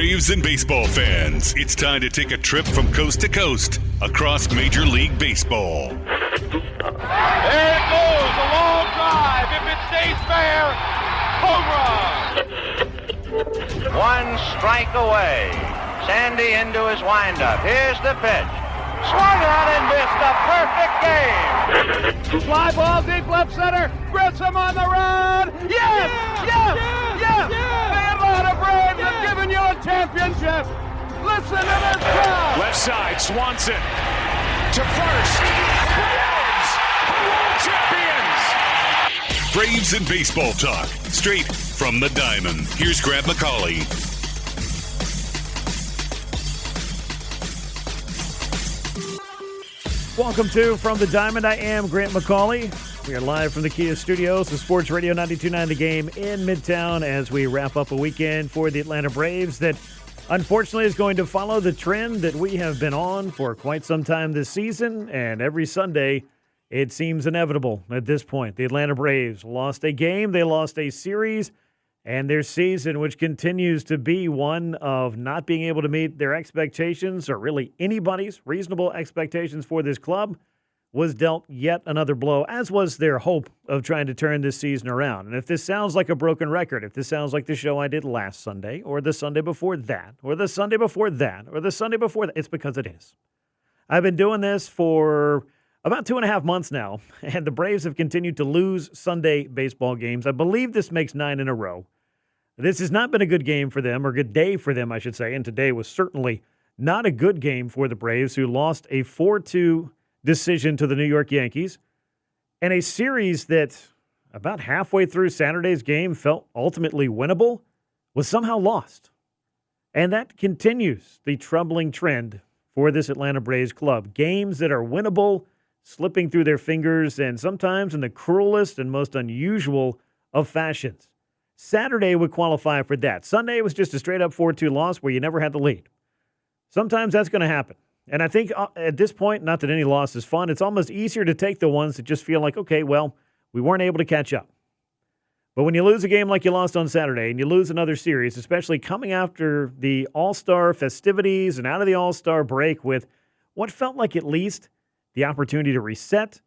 Braves and baseball fans, it's time to take a trip from coast to coast across Major League Baseball. There it goes, a long drive. If it stays fair, home run. One strike away. Sandy into his windup. Here's the pitch. Swung out and missed a perfect game. Fly ball deep left center. Grissom on the run. Yes! The Atlanta Braves have given you a championship. Listen to this crowd. Left side, Swanson to first. Braves are world champions. Braves and baseball talk, straight from the diamond. Here's Grant McAuley. Welcome to From the Diamond. I am Grant McAuley. We are live from the Kia Studios of Sports Radio 92.9 The Game in Midtown as we wrap up a weekend for the Atlanta Braves that unfortunately is going to follow the trend that we have been on for quite some time this season. And every Sunday, it seems inevitable at this point. The Atlanta Braves lost a game, they lost a series, and their season, which continues to be one of not being able to meet their expectations or really anybody's reasonable expectations for this club, was dealt yet another blow, as was their hope of trying to turn this season around. And if this sounds like a broken record, if this sounds like the show I did last Sunday, or the Sunday before that, or the Sunday before that, or the Sunday before that, it's because it is. I've been doing this for about 2.5 months now, and the Braves have continued to lose Sunday baseball games. I believe this makes 9 in a row. This has not been a good game for them, or good day for them, I should say, and today was certainly not a good game for the Braves, who lost a 4-2 decision to the New York Yankees, and a series that about halfway through Saturday's game felt ultimately winnable was somehow lost. And that continues the troubling trend for this Atlanta Braves club. Games that are winnable slipping through their fingers, and sometimes in the cruelest and most unusual of fashions. Saturday would qualify for that. Sunday was just a straight-up 4-2 loss where you never had the lead. Sometimes that's going to happen. And I think at this point, not that any loss is fun, it's almost easier to take the ones that just feel like, okay, well, we weren't able to catch up. But when you lose a game like you lost on Saturday and you lose another series, especially coming after the All-Star festivities and out of the All-Star break with what felt like at least the opportunity to reset.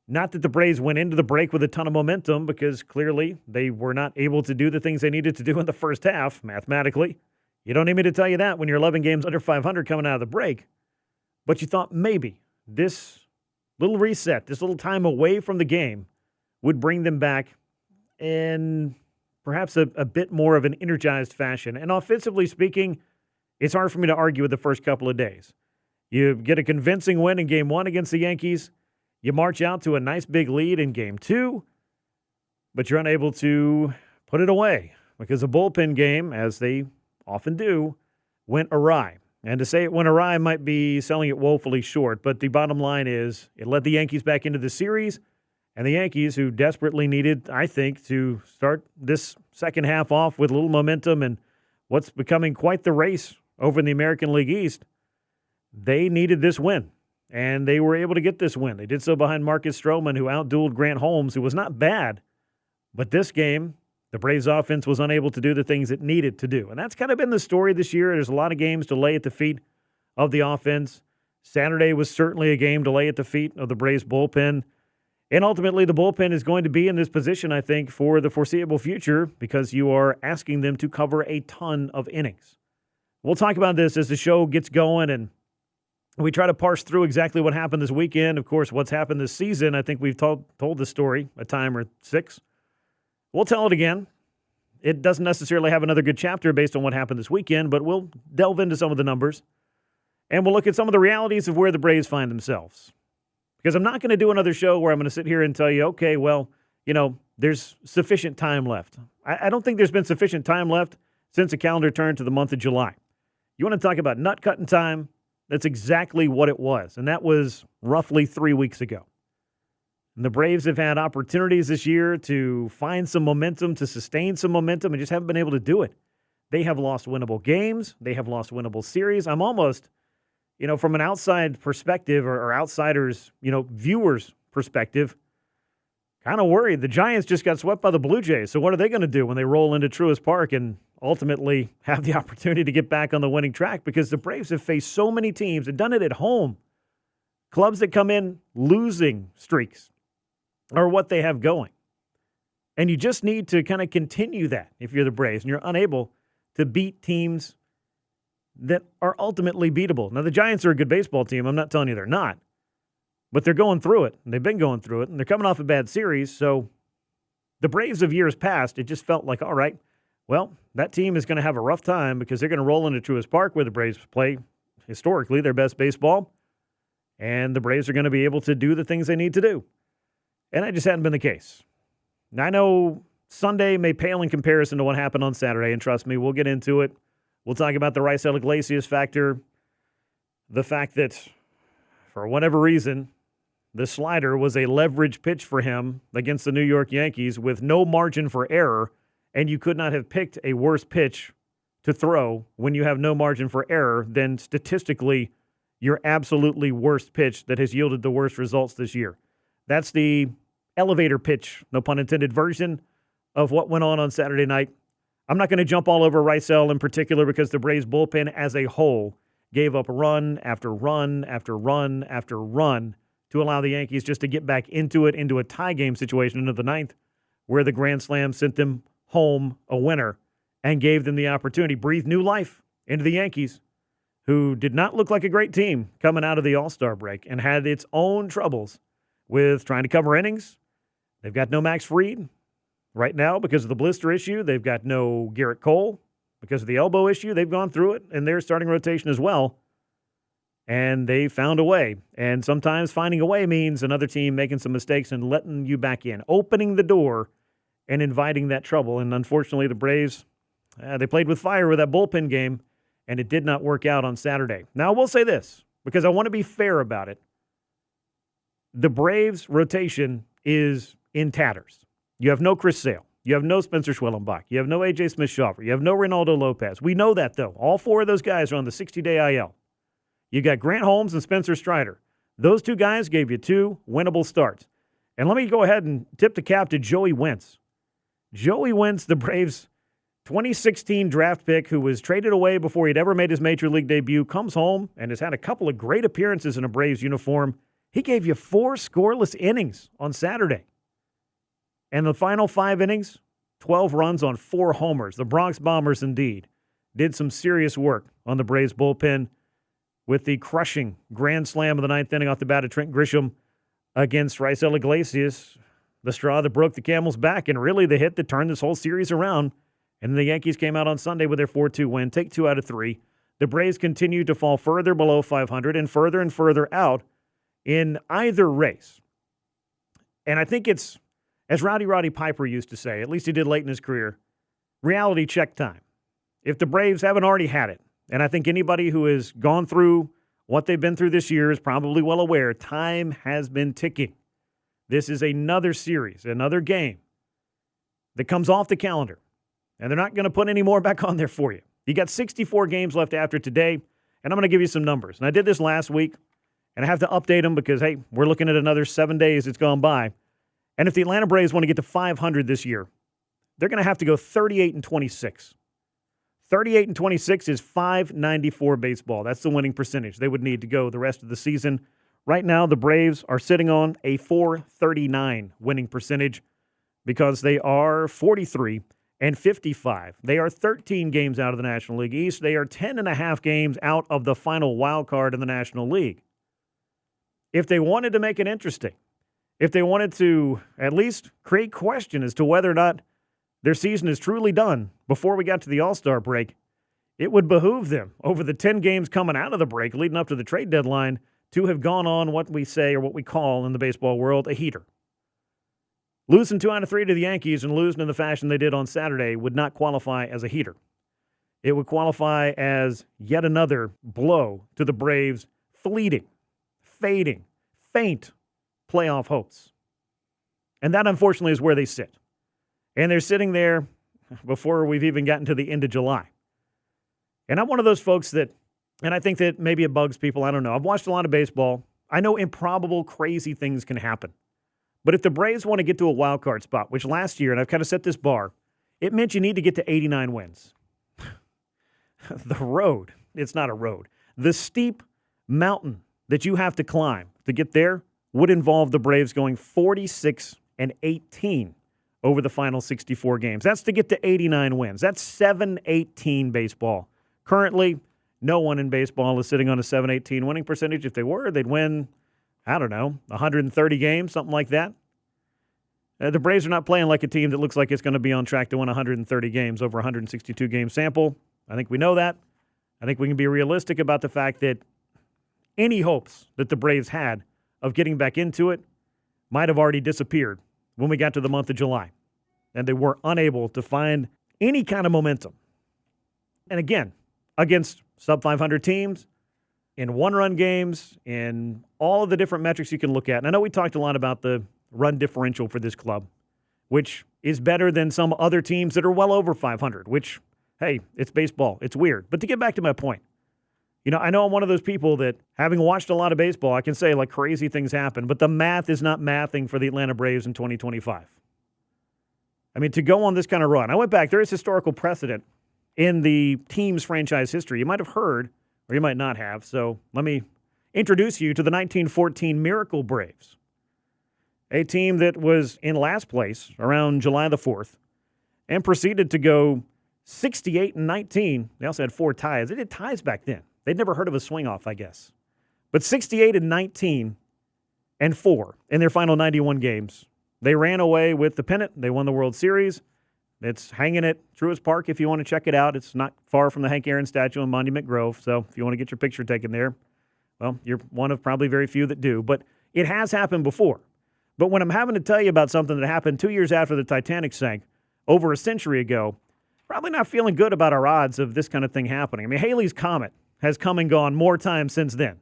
Not that the Braves went into the break with a ton of momentum, because clearly they were not able to do the things they needed to do in the first half, mathematically. You don't need me to tell you that when you're 11 games under 500 coming out of the break. But you thought maybe this little reset, this little time away from the game, would bring them back in perhaps a bit more of an energized fashion. And offensively speaking, it's hard for me to argue with the first couple of days. You get a convincing win in Game 1 against the Yankees. You march out to a nice big lead in Game 2, but you're unable to put it away because the bullpen game, as they often do, went awry. And to say it went awry might be selling it woefully short, but the bottom line is it led the Yankees back into the series, and the Yankees, who desperately needed, I think, to start this second half off with a little momentum and what's becoming quite the race over in the American League East, they needed this win. And they were able to get this win. They did so behind Marcus Stroman, who outdueled Grant Holmes, who was not bad. But this game, the Braves offense was unable to do the things it needed to do. And that's kind of been the story this year. There's a lot of games to lay at the feet of the offense. Saturday was certainly a game to lay at the feet of the Braves bullpen. And ultimately, the bullpen is going to be in this position, I think, for the foreseeable future because you are asking them to cover a ton of innings. We'll talk about this as the show gets going, and we try to parse through exactly what happened this weekend. Of course, what's happened this season. I think we've told the story a time or 6. We'll tell it again. It doesn't necessarily have another good chapter based on what happened this weekend, but we'll delve into some of the numbers. And we'll look at some of the realities of where the Braves find themselves. Because I'm not going to do another show where I'm going to sit here and tell you, okay, well, there's sufficient time left. I don't think there's been sufficient time left since the calendar turned to the month of July. You want to talk about nut-cutting time? That's exactly what it was, and that was roughly 3 weeks ago. And the Braves have had opportunities this year to find some momentum, to sustain some momentum, and just haven't been able to do it. They have lost winnable games. They have lost winnable series. I'm almost, from an outside perspective or outsiders, viewers' perspective, kind of worried. The Giants just got swept by the Blue Jays, so what are they going to do when they roll into Truist Park and ultimately have the opportunity to get back on the winning track because the Braves have faced so many teams and done it at home. Clubs that come in losing streaks are what they have going. And you just need to kind of continue that if you're the Braves and you're unable to beat teams that are ultimately beatable. Now, the Giants are a good baseball team. I'm not telling you they're not. But they're going through it, and they've been going through it, and they're coming off a bad series. So the Braves of years past, it just felt like, all right, well, that team is going to have a rough time because they're going to roll into Truist Park where the Braves play historically their best baseball, and the Braves are going to be able to do the things they need to do. And that just hadn't been the case. Now, I know Sunday may pale in comparison to what happened on Saturday, and trust me, we'll get into it. We'll talk about the Raisel Iglesias factor, the fact that for whatever reason, the slider was a leverage pitch for him against the New York Yankees with no margin for error, and you could not have picked a worse pitch to throw when you have no margin for error than statistically your absolutely worst pitch that has yielded the worst results this year. That's the elevator pitch, no pun intended, version of what went on Saturday night. I'm not going to jump all over Raisel in particular because the Braves bullpen as a whole gave up run after run after run after run to allow the Yankees just to get back into a tie game situation into the ninth, where the grand slam sent them home a winner and gave them the opportunity, breathed new life into the Yankees, who did not look like a great team coming out of the All-Star break and had its own troubles with trying to cover innings. They've got no Max Fried right now because of the blister issue. They've got no Garrett Cole because of the elbow issue. They've gone through it in their starting rotation as well. And they found a way. And sometimes finding a way means another team making some mistakes and letting you back in, opening the door and inviting that trouble. And unfortunately, the Braves, they played with fire with that bullpen game, and it did not work out on Saturday. Now, I will say this, because I want to be fair about it. The Braves' rotation is in tatters. You have no Chris Sale. You have no Spencer Schwellenbach. You have no A.J. Smith-Shawver. You have no Ronaldo Lopez. We know that, though. All four of those guys are on the 60-day IL. You got Grant Holmes and Spencer Strider. Those two guys gave you two winnable starts. And let me go ahead and tip the cap to Joey Wentz. Joey Wentz, the Braves' 2016 draft pick, who was traded away before he'd ever made his major league debut, comes home and has had a couple of great appearances in a Braves uniform. He gave you 4 scoreless innings on Saturday. And the final 5 innings, 12 runs on 4 homers. The Bronx Bombers, indeed, did some serious work on the Braves bullpen with the crushing grand slam of the 9th inning off the bat of Trent Grisham against Raisel Iglesias, the straw that broke the camel's back, and really the hit that turned this whole series around. And the Yankees came out on Sunday with their 4-2 win, take 2 out of 3. The Braves continued to fall further below 500 and further out in either race. And I think it's, as Roddy Piper used to say, at least he did late in his career, reality check time. If the Braves haven't already had it, and I think anybody who has gone through what they've been through this year is probably well aware, time has been ticking. This is another series, another game that comes off the calendar, and they're not going to put any more back on there for you. You got 64 games left after today, and I'm going to give you some numbers. And I did this last week, and I have to update them because, hey, we're looking at another 7 days that's gone by. And if the Atlanta Braves want to get to 500 this year, they're going to have to go 38-26. 38-26 is .594 baseball. That's the winning percentage they would need to go the rest of the season. Right now, the Braves are sitting on a .439 winning percentage because they are 43-55. They are 13 games out of the National League East. They are 10.5 games out of the final wild card in the National League. If they wanted to make it interesting, if they wanted to at least create question as to whether or not their season is truly done before we got to the All-Star break, it would behoove them over the 10 games coming out of the break leading up to the trade deadline to have gone on what we say or what we call in the baseball world a heater. Losing 2 out of 3 to the Yankees and losing in the fashion they did on Saturday would not qualify as a heater. It would qualify as yet another blow to the Braves' fleeting, fading, faint playoff hopes. And that, unfortunately, is where they sit. And they're sitting there before we've even gotten to the end of July. And I'm one of those folks that, and I think that maybe it bugs people, I don't know. I've watched a lot of baseball. I know improbable, crazy things can happen. But if the Braves want to get to a wild card spot, which last year, and I've kind of set this bar, it meant you need to get to 89 wins. the road, it's not a road, the steep mountain that you have to climb to get there would involve the Braves going 46-18 over the final 64 games. That's to get to 89 wins. That's 7-18 baseball. Currently, no one in baseball is sitting on a 7-18 winning percentage. If they were, they'd win, 130 games, something like that. The Braves are not playing like a team that looks like it's going to be on track to win 130 games over a 162-game sample. I think we know that. I think we can be realistic about the fact that any hopes that the Braves had of getting back into it might have already disappeared when we got to the month of July. And they were unable to find any kind of momentum. And again, against sub-500 teams, in one-run games, in all of the different metrics you can look at. And I know we talked a lot about the run differential for this club, which is better than some other teams that are well over 500, which, hey, it's baseball. It's weird. But to get back to my point, I know I'm one of those people that, having watched a lot of baseball, I can say, like, crazy things happen, but the math is not mathing for the Atlanta Braves in 2025. I mean, to go on this kind of run, I went back, there is historical precedent in the team's franchise history. You might have heard, or you might not have, so let me introduce you to the 1914 Miracle Braves, a team that was in last place around July the 4th and proceeded to go 68-19. They also had 4 ties. They did ties back then. They'd never heard of a swing-off, I guess. But 68-19 and 4 in their final 91 games. They ran away with the pennant. They won the World Series. It's hanging at Truist Park if you want to check it out. It's not far from the Hank Aaron statue in Monument Grove. So if you want to get your picture taken there, well, you're one of probably very few that do. But it has happened before. But when I'm having to tell you about something that happened 2 years after the Titanic sank, over a century ago, probably not feeling good about our odds of this kind of thing happening. I mean, Halley's Comet has come and gone more times since then.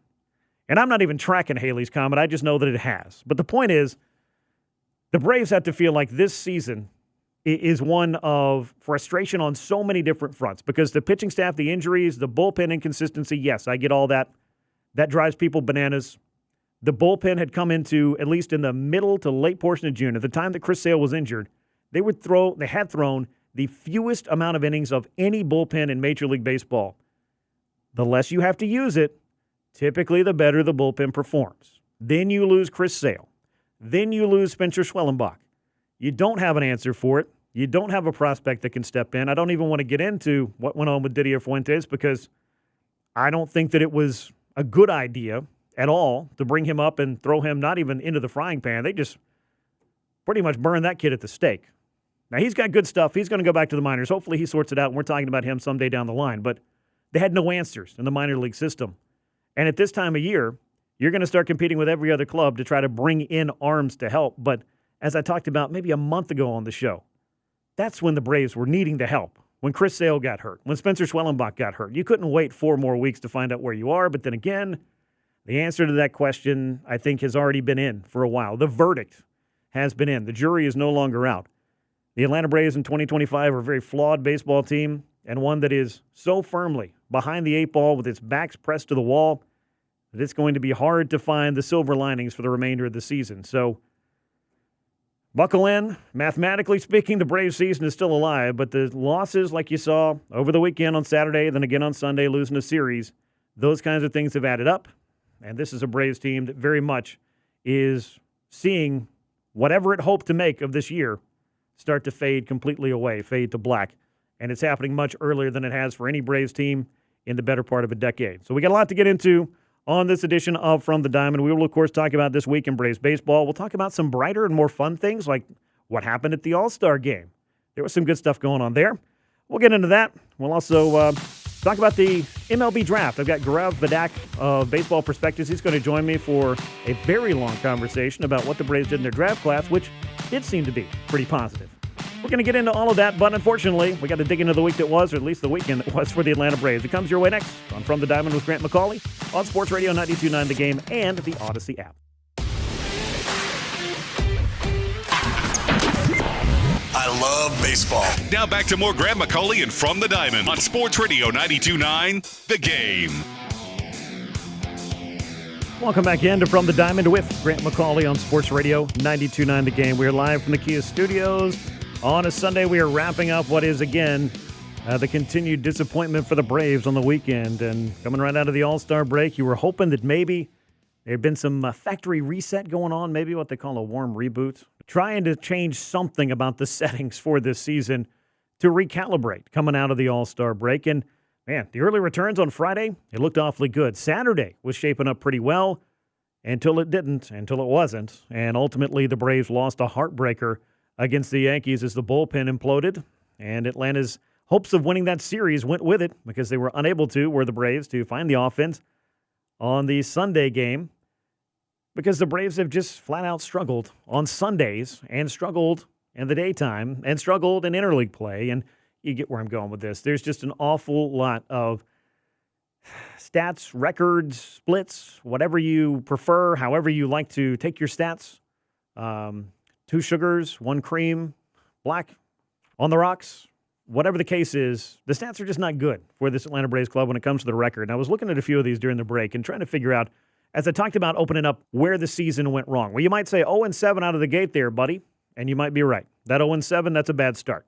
And I'm not even tracking Halley's Comet. I just know that it has. But the point is, the Braves have to feel like this season is one of frustration on so many different fronts because the pitching staff, the injuries, the bullpen inconsistency, yes, I get all that. That drives people bananas. The bullpen had come into, at least in the middle to late portion of June, at the time that Chris Sale was injured, they had thrown the fewest amount of innings of any bullpen in Major League Baseball. The less you have to use it, typically the better the bullpen performs. Then you lose Chris Sale. Then you lose Spencer Schwellenbach. You don't have an answer for it. You don't have a prospect that can step in. I don't even want to get into what went on with Didier Fuentes because I don't think that it was a good idea at all to bring him up and throw him not even into the frying pan. They just pretty much burned that kid at the stake. Now, he's got good stuff. He's going to go back to the minors. Hopefully he sorts it out, and we're talking about him someday down the line. But they had no answers in the minor league system. And at this time of year, you're going to start competing with every other club to try to bring in arms to help. But as I talked about maybe a month ago on the show, that's when the Braves were needing the help. When Chris Sale got hurt, when Spencer Schwellenbach got hurt. You couldn't wait 4 more weeks to find out where you are. But then again, the answer to that question, I think, has already been in for a while. The verdict has been in. The jury is no longer out. The Atlanta Braves in 2025 are a very flawed baseball team and one that is so firmly behind the 8 ball with its backs pressed to the wall that it's going to be hard to find the silver linings for the remainder of the season. So buckle in. Mathematically speaking, the Braves season is still alive, but the losses like you saw over the weekend on Saturday, then again on Sunday, losing a series, those kinds of things have added up. And this is a Braves team that very much is seeing whatever it hoped to make of this year start to fade completely away, fade to black. And it's happening much earlier than it has for any Braves team in the better part of a decade. So we got a lot to get into on this edition of From the Diamond. We will, of course, talk about this week in Braves baseball. We'll talk about some brighter and more fun things like what happened at the All-Star game. There was some good stuff going on there. We'll get into that. We'll also talk about the MLB Draft. I've got Gaurav, Vedak of Baseball Prospectus. He's going to join me for a very long conversation about what the Braves did in their draft class, which did seem to be pretty positive. We're going to get into all of that, but unfortunately, we got to dig into the week that was, or at least the weekend that was for the Atlanta Braves. It comes your way next on From the Diamond with Grant McAuley on Sports Radio 92.9 The Game and the Odyssey app. I love baseball. Now back to more Grant McAuley and From the Diamond on Sports Radio 92.9 The Game. Welcome back into From the Diamond with Grant McAuley on Sports Radio 92.9 The Game. We're live from the Kia studios. On a Sunday, we are wrapping up what is, again, The continued disappointment for the Braves on the weekend. And coming right out of the All-Star break, you were hoping that maybe there had been some factory reset going on, maybe what they call a warm reboot, trying to change something about the settings for this season to recalibrate coming out of the All-Star break. And, man, the early returns on Friday, it looked awfully good. Saturday was shaping up pretty well until it didn't, until it wasn't. And ultimately, the Braves lost a heartbreaker against the Yankees as the bullpen imploded. And Atlanta's hopes of winning that series went with it because they were unable to, were the Braves, to find the offense on the Sunday game because the Braves have just flat out struggled on Sundays and struggled in the daytime and struggled in interleague play. And you get where I'm going with this. There's just an awful lot of stats, records, splits, whatever you prefer, however you like to take your stats. 2 sugars, 1 cream, black on the rocks. Whatever the case is, the stats are just not good for this Atlanta Braves club when it comes to the record. And I was looking at a few of these during the break and trying to figure out, as I talked about opening up, where the season went wrong. Well, you might say 0-7 out of the gate there, buddy, and you might be right. That 0-7, that's a bad start.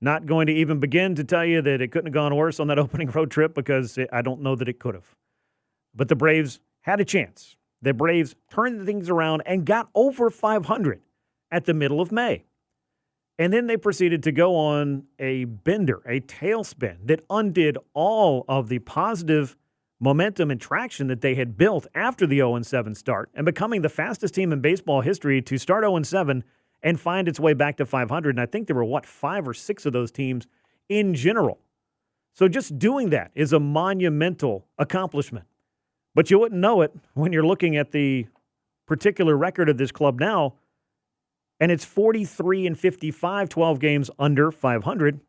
Not going to even begin to tell you that it couldn't have gone worse on that opening road trip because I don't know that it could have. But the Braves had a chance. The Braves turned things around and got over 500 at the middle of May. And then they proceeded to go on a bender, a tailspin that undid all of the positive momentum and traction that they had built after the 0-7 start and becoming the fastest team in baseball history to start 0-7 and find its way back to 500. And I think there were, 5 or 6 of those teams in general. So just doing that is a monumental accomplishment. But you wouldn't know it when you're looking at the particular record of this club now, and it's 43-55, 12 games under 500.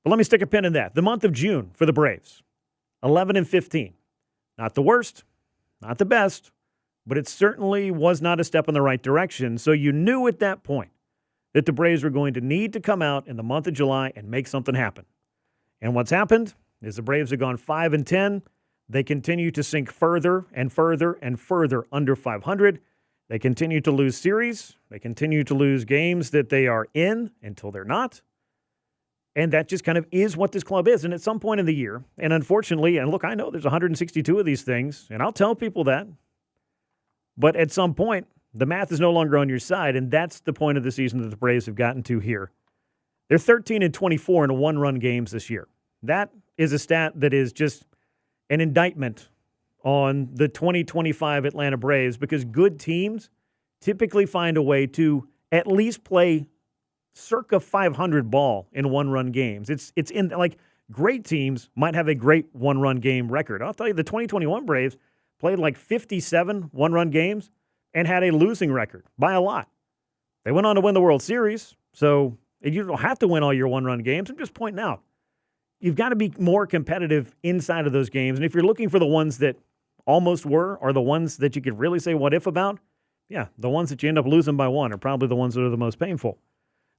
But let me stick a pin in that. The month of June for the Braves, 11-15. Not the worst, not the best, but it certainly was not a step in the right direction. So you knew at that point that the Braves were going to need to come out in the month of July and make something happen. And what's happened is the Braves have gone 5-10. They continue to sink further and further and further under 500. They continue to lose series. They continue to lose games that they are in until they're not. And that just kind of is what this club is. And at some point in the year, and unfortunately, and look, I know there's 162 of these things, and I'll tell people that. But at some point, the math is no longer on your side, and that's the point of the season that the Braves have gotten to here. They're 13-24 in one-run games this year. That is a stat that is just an indictment on the 2025 Atlanta Braves because good teams typically find a way to at least play circa 500 ball in one-run games. It's in, like, great teams might have a great one-run game record. I'll tell you, the 2021 Braves played like 57 one-run games and had a losing record by a lot. They went on to win the World Series, so you don't have to win all your one-run games. I'm just pointing out, you've got to be more competitive inside of those games. And if you're looking for the ones that almost were or the ones that you could really say what if about, yeah, the ones that you end up losing by 1 are probably the ones that are the most painful.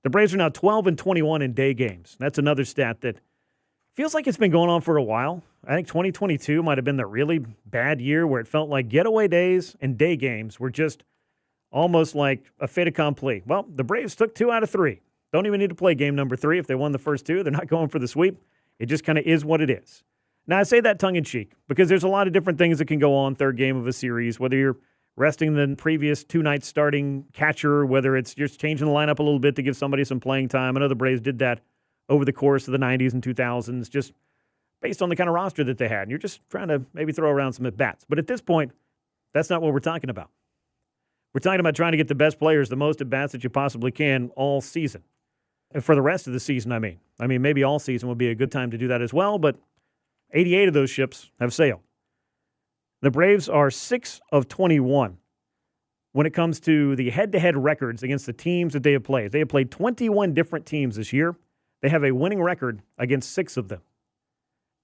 The Braves are now 12-21 in day games. That's another stat that feels like it's been going on for a while. I think 2022 might have been the really bad year where it felt like getaway days and day games were just almost like a fait accompli. Well, the Braves took 2 out of 3. Don't even need to play game number 3. If they won the first 2, they're not going for the sweep. It just kind of is what it is. Now, I say that tongue-in-cheek because there's a lot of different things that can go on third game of a series, whether you're resting the previous 2 nights starting catcher, whether it's just changing the lineup a little bit to give somebody some playing time. I know the Braves did that over the course of the 90s and 2000s, just based on the kind of roster that they had. And you're just trying to maybe throw around some at-bats. But at this point, that's not what we're talking about. We're talking about trying to get the best players the most at-bats that you possibly can all season. And for the rest of the season, I mean, maybe all season would be a good time to do that as well, but 88 of those ships have sailed. The Braves are 6 of 21 when it comes to the head-to-head records against the teams that they have played. They have played 21 different teams this year. They have a winning record against 6 of them.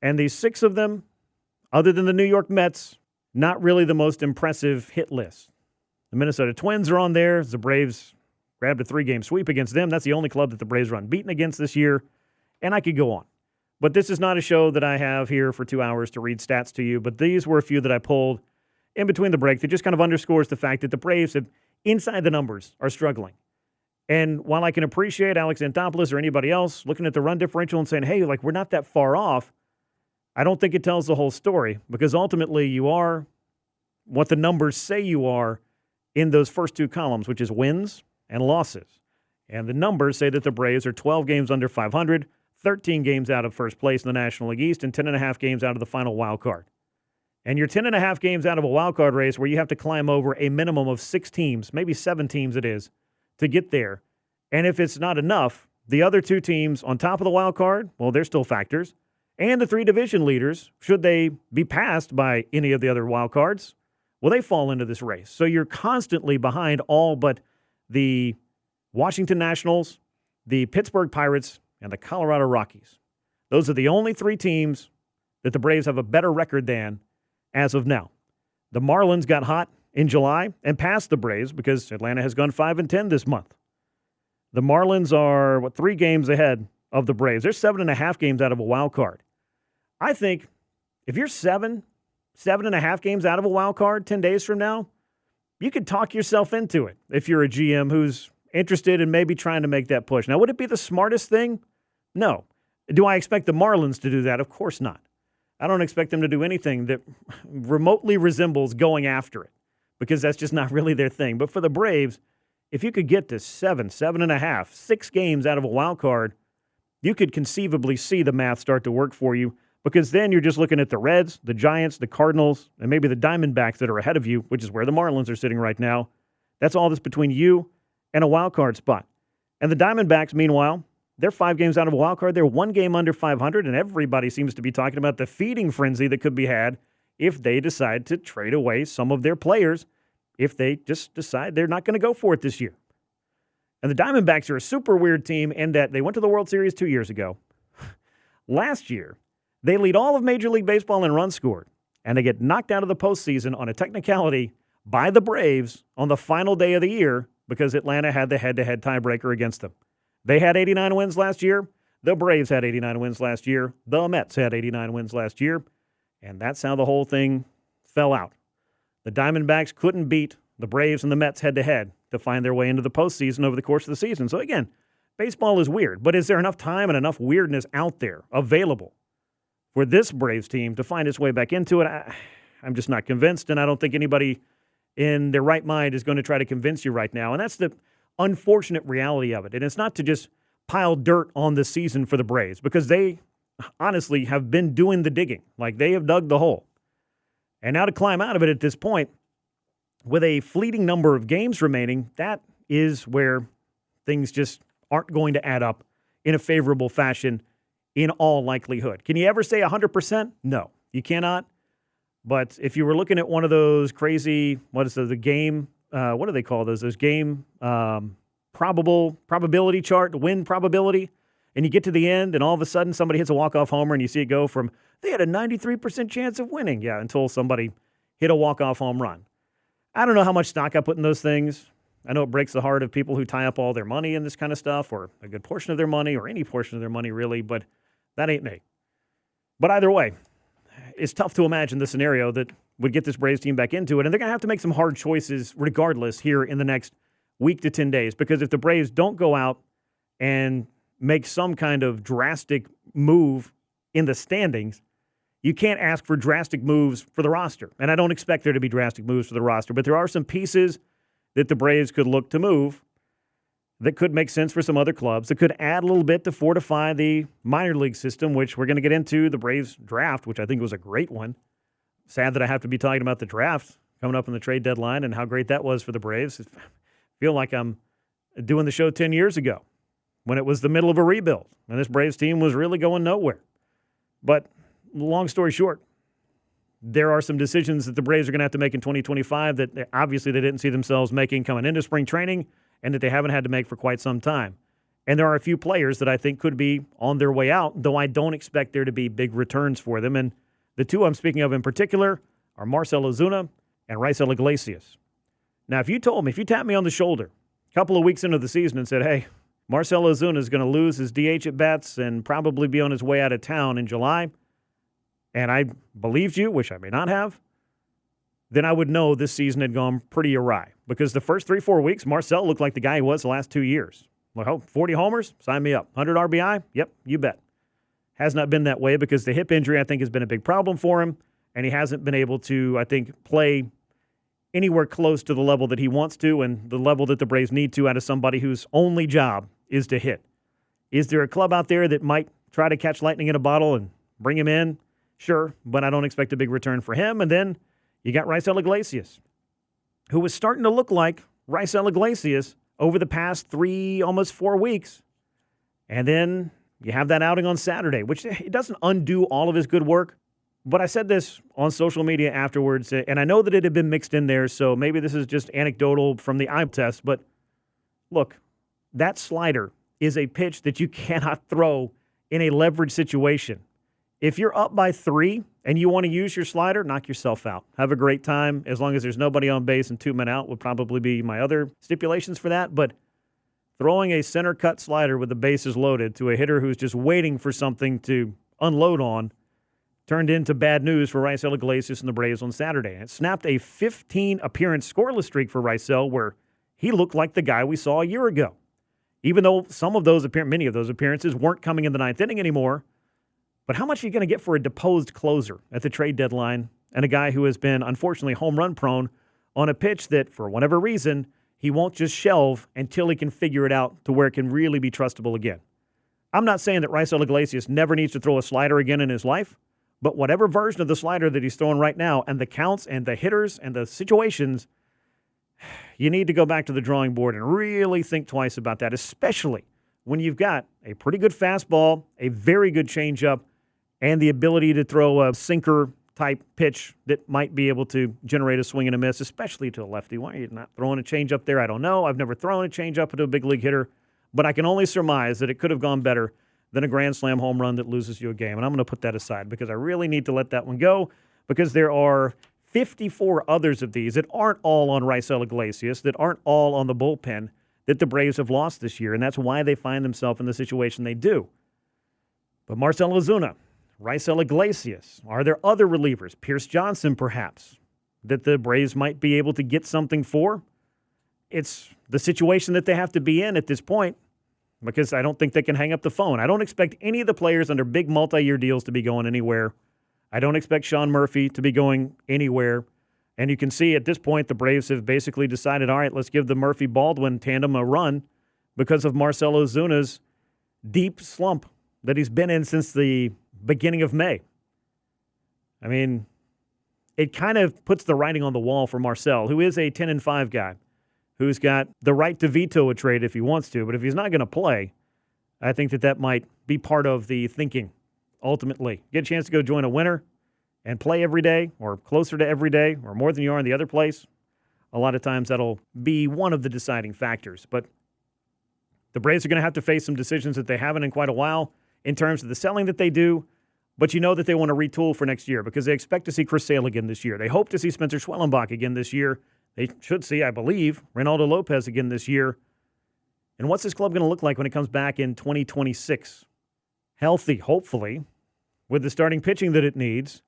And these 6 of them, other than the New York Mets, not really the most impressive hit list. The Minnesota Twins are on there. The Braves grabbed a 3-game sweep against them. That's the only club that the Braves are unbeaten against this year. And I could go on. But this is not a show that I have here for 2 hours to read stats to you. But these were a few that I pulled in between the break that just kind of underscores the fact that the Braves have, inside the numbers, are struggling. And while I can appreciate Alex Anthopoulos or anybody else looking at the run differential and saying, hey, like, we're not that far off, I don't think it tells the whole story, because ultimately you are what the numbers say you are in those first two columns, which is wins and losses. And the numbers say that the Braves are 12 games under 500, 13 games out of first place in the National League East, and 10.5 games out of the final wild card. And you're 10.5 games out of a wild card race where you have to climb over a minimum of 6 teams, maybe 7 teams it is, to get there. And if it's not enough, the other 2 teams on top of the wild card, well, they're still factors. And the 3 division leaders, should they be passed by any of the other wild cards, well, they fall into this race. So you're constantly behind all but the Washington Nationals, the Pittsburgh Pirates, and the Colorado Rockies. Those are the only 3 teams that the Braves have a better record than as of now. The Marlins got hot in July and passed the Braves because Atlanta has gone 5-10 this month. The Marlins are, 3 games ahead of the Braves. They're 7.5 games out of a wild card. I think if you're 7.5 games out of a wild card 10 days from now, you could talk yourself into it if you're a GM who's interested in maybe trying to make that push. Now, would it be the smartest thing? No. Do I expect the Marlins to do that? Of course not. I don't expect them to do anything that remotely resembles going after it, because that's just not really their thing. But for the Braves, if you could get to 7.5, 6 games out of a wild card, you could conceivably see the math start to work for you, because then you're just looking at the Reds, the Giants, the Cardinals, and maybe the Diamondbacks that are ahead of you, which is where the Marlins are sitting right now. That's all that's between you and a wild card spot. And the Diamondbacks, meanwhile, they're 5 games out of a wild card. They're 1 game under 500, and everybody seems to be talking about the feeding frenzy that could be had if they decide to trade away some of their players, if they just decide they're not going to go for it this year. And the Diamondbacks are a super weird team in that they went to the World Series 2 years ago. Last year, they lead all of Major League Baseball in runs scored, and they get knocked out of the postseason on a technicality by the Braves on the final day of the year because Atlanta had the head-to-head tiebreaker against them. They had 89 wins last year. The Braves had 89 wins last year. The Mets had 89 wins last year. And that's how the whole thing fell out. The Diamondbacks couldn't beat the Braves and the Mets head-to-head to find their way into the postseason over the course of the season. So again, baseball is weird, but is there enough time and enough weirdness out there available for this Braves team to find its way back into it? I'm just not convinced, and I don't think anybody in their right mind is going to try to convince you right now. And that's the unfortunate reality of it. And it's not to just pile dirt on the season for the Braves, because they honestly have been doing the digging. Like, they have dug the hole. And now to climb out of it at this point, with a fleeting number of games remaining, that is where things just aren't going to add up in a favorable fashion in all likelihood. Can you ever say 100%? No, you cannot. But if you were looking at one of those crazy, what do they call those? Those game probability chart, win probability, and you get to the end, and all of a sudden somebody hits a walk-off homer, and you see it go from, they had a 93% chance of winning, until somebody hit a walk-off home run. I don't know how much stock I put in those things. I know it breaks the heart of people who tie up all their money in this kind of stuff, or a good portion of their money, or any portion of their money, really, but that ain't me. But either way, it's tough to imagine the scenario that would get this Braves team back into it, and they're going to have to make some hard choices regardless here in the next week to 10 days, because if the Braves don't go out and make some kind of drastic move in the standings, you can't ask for drastic moves for the roster. And I don't expect there to be drastic moves for the roster, but there are some pieces that the Braves could look to move that could make sense for some other clubs, that could add a little bit to fortify the minor league system, which we're going to get into the Braves draft, which I think was a great one. Sad that I have to be talking about the draft coming up on the trade deadline and how great that was for the Braves. I feel like I'm doing the show 10 years ago when it was the middle of a rebuild and this Braves team was really going nowhere. But long story short, there are some decisions that the Braves are going to have to make in 2025 that obviously they didn't see themselves making coming into spring training and that they haven't had to make for quite some time. And there are a few players that I think could be on their way out, though I don't expect there to be big returns for them. And the two I'm speaking of in particular are Marcell Ozuna and Raisel Iglesias. Now, if you tapped me on the shoulder a couple of weeks into the season and said, hey, Marcell Ozuna is going to lose his DH at bats and probably be on his way out of town in July, and I believed you, which I may not have, then I would know this season had gone pretty awry. because the first 3-4 weeks, Marcell looked like the guy he was the last 2 years. Well, 40 homers? Sign me up. 100 RBI? Yep, you bet. Has not been that way because the hip injury, I think, has been a big problem for him, and he hasn't been able to, I think, play anywhere close to the level that he wants to and the level that the Braves need to out of somebody whose only job is to hit. Is there a club out there that might try to catch lightning in a bottle and bring him in? Sure, but I don't expect a big return for him. And then you got Raisel Iglesias, who was starting to look like Raisel Iglesias over the past 3, almost 4 weeks. And then you have that outing on Saturday, which it doesn't undo all of his good work. But I said this on social media afterwards, and I know that it had been mixed in there, so maybe this is just anecdotal from the eye test. But look, that slider is a pitch that you cannot throw in a leverage situation. If you're up by 3 and you want to use your slider, knock yourself out. Have a great time. As long as there's nobody on base and 2 men out would probably be my other stipulations for that. But throwing a center cut slider with the bases loaded to a hitter who's just waiting for something to unload on turned into bad news for Raisel Iglesias and the Braves on Saturday. And it snapped a 15-appearance scoreless streak for Raisel where he looked like the guy we saw a year ago. Even though many of those appearances weren't coming in the 9th inning anymore. But how much are you going to get for a deposed closer at the trade deadline and a guy who has been, unfortunately, home run prone on a pitch that, for whatever reason, he won't just shelve until he can figure it out to where it can really be trustable again? I'm not saying that Raisel Iglesias never needs to throw a slider again in his life, but whatever version of the slider that he's throwing right now and the counts and the hitters and the situations, you need to go back to the drawing board and really think twice about that, especially when you've got a pretty good fastball, a very good changeup, and the ability to throw a sinker-type pitch that might be able to generate a swing and a miss, especially to a lefty. Why are you not throwing a changeup there? I don't know. I've never thrown a changeup to a big league hitter, but I can only surmise that it could have gone better than a grand slam home run that loses you a game. And I'm going to put that aside because I really need to let that one go because there are 54 others of these that aren't all on Raisel Iglesias, that aren't all on the bullpen that the Braves have lost this year, and that's why they find themselves in the situation they do. But Marcell Ozuna, Raisel Iglesias, are there other relievers, Pierce Johnson perhaps, that the Braves might be able to get something for? It's the situation that they have to be in at this point because I don't think they can hang up the phone. I don't expect any of the players under big multi-year deals to be going anywhere. I don't expect Sean Murphy to be going anywhere. And you can see at this point the Braves have basically decided, all right, let's give the Murphy-Baldwin tandem a run because of Marcell Ozuna's deep slump that he's been in since the beginning of May. I mean, it kind of puts the writing on the wall for Marcell, who is a 10-5 guy, who's got the right to veto a trade if he wants to. But if he's not going to play, I think that might be part of the thinking ultimately. Get a chance to go join a winner and play every day or closer to every day or more than you are in the other place. A lot of times that'll be one of the deciding factors. But the Braves are going to have to face some decisions that they haven't in quite a while in terms of the selling that they do, but you know that they want to retool for next year because they expect to see Chris Sale again this year. They hope to see Spencer Schwellenbach again this year. They should see, I believe, Reynaldo Lopez again this year. And what's this club going to look like when it comes back in 2026? Healthy, hopefully, with the starting pitching that it needs,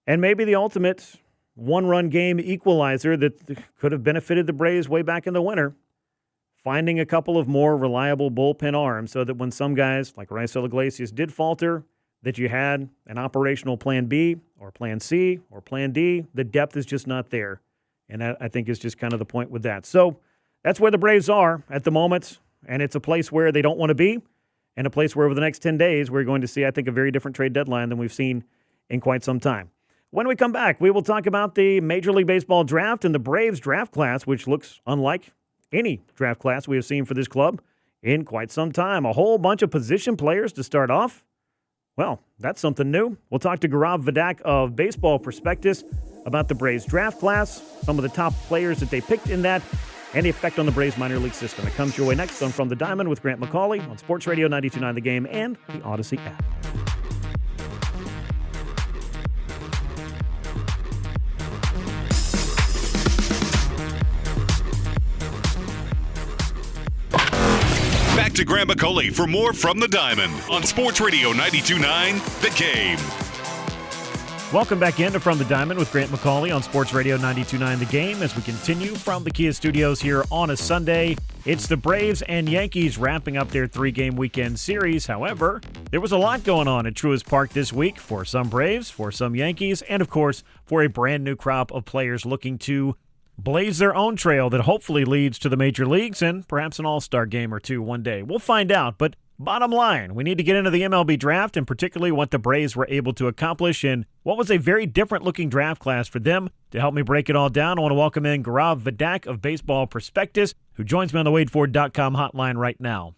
and maybe the ultimate one-run game equalizer that could have benefited the Braves way back in the winter. Finding a couple of more reliable bullpen arms so that when some guys like Raisel Iglesias did falter, that you had an operational plan B or plan C or plan D. The depth is just not there. And that, I think, is just kind of the point with that. So that's where the Braves are at the moment, and it's a place where they don't want to be and a place where over the next 10 days we're going to see, I think, a very different trade deadline than we've seen in quite some time. When we come back, we will talk about the Major League Baseball draft and the Braves draft class, which looks unlike any draft class we have seen for this club in quite some time. A whole bunch of position players to start off. Well, that's something new. We'll talk to Gaurav Vedak of Baseball Prospectus about the Braves draft class, some of the top players that they picked in that, and the effect on the Braves minor league system. It comes your way next on From the Diamond with Grant McAuley on Sports Radio 92.9 The Game and the Odyssey app. Back to Grant McAuley for more From the Diamond on Sports Radio 92.9 The Game. Welcome back into From the Diamond with Grant McAuley on Sports Radio 92.9 The Game as we continue from the Kia Studios here on a Sunday. It's the Braves and Yankees wrapping up their three-game weekend series. However, there was a lot going on at Truist Park this week for some Braves, for some Yankees, and of course, for a brand new crop of players looking to blaze their own trail that hopefully leads to the major leagues and perhaps an all-star game or two one day. We'll find out, but bottom line, we need to get into the MLB Draft and particularly what the Braves were able to accomplish in what was a very different-looking draft class for them. To help me break it all down, I want to welcome in Gaurav Vedak of Baseball Prospectus, who joins me on the WadeFord.com hotline right now.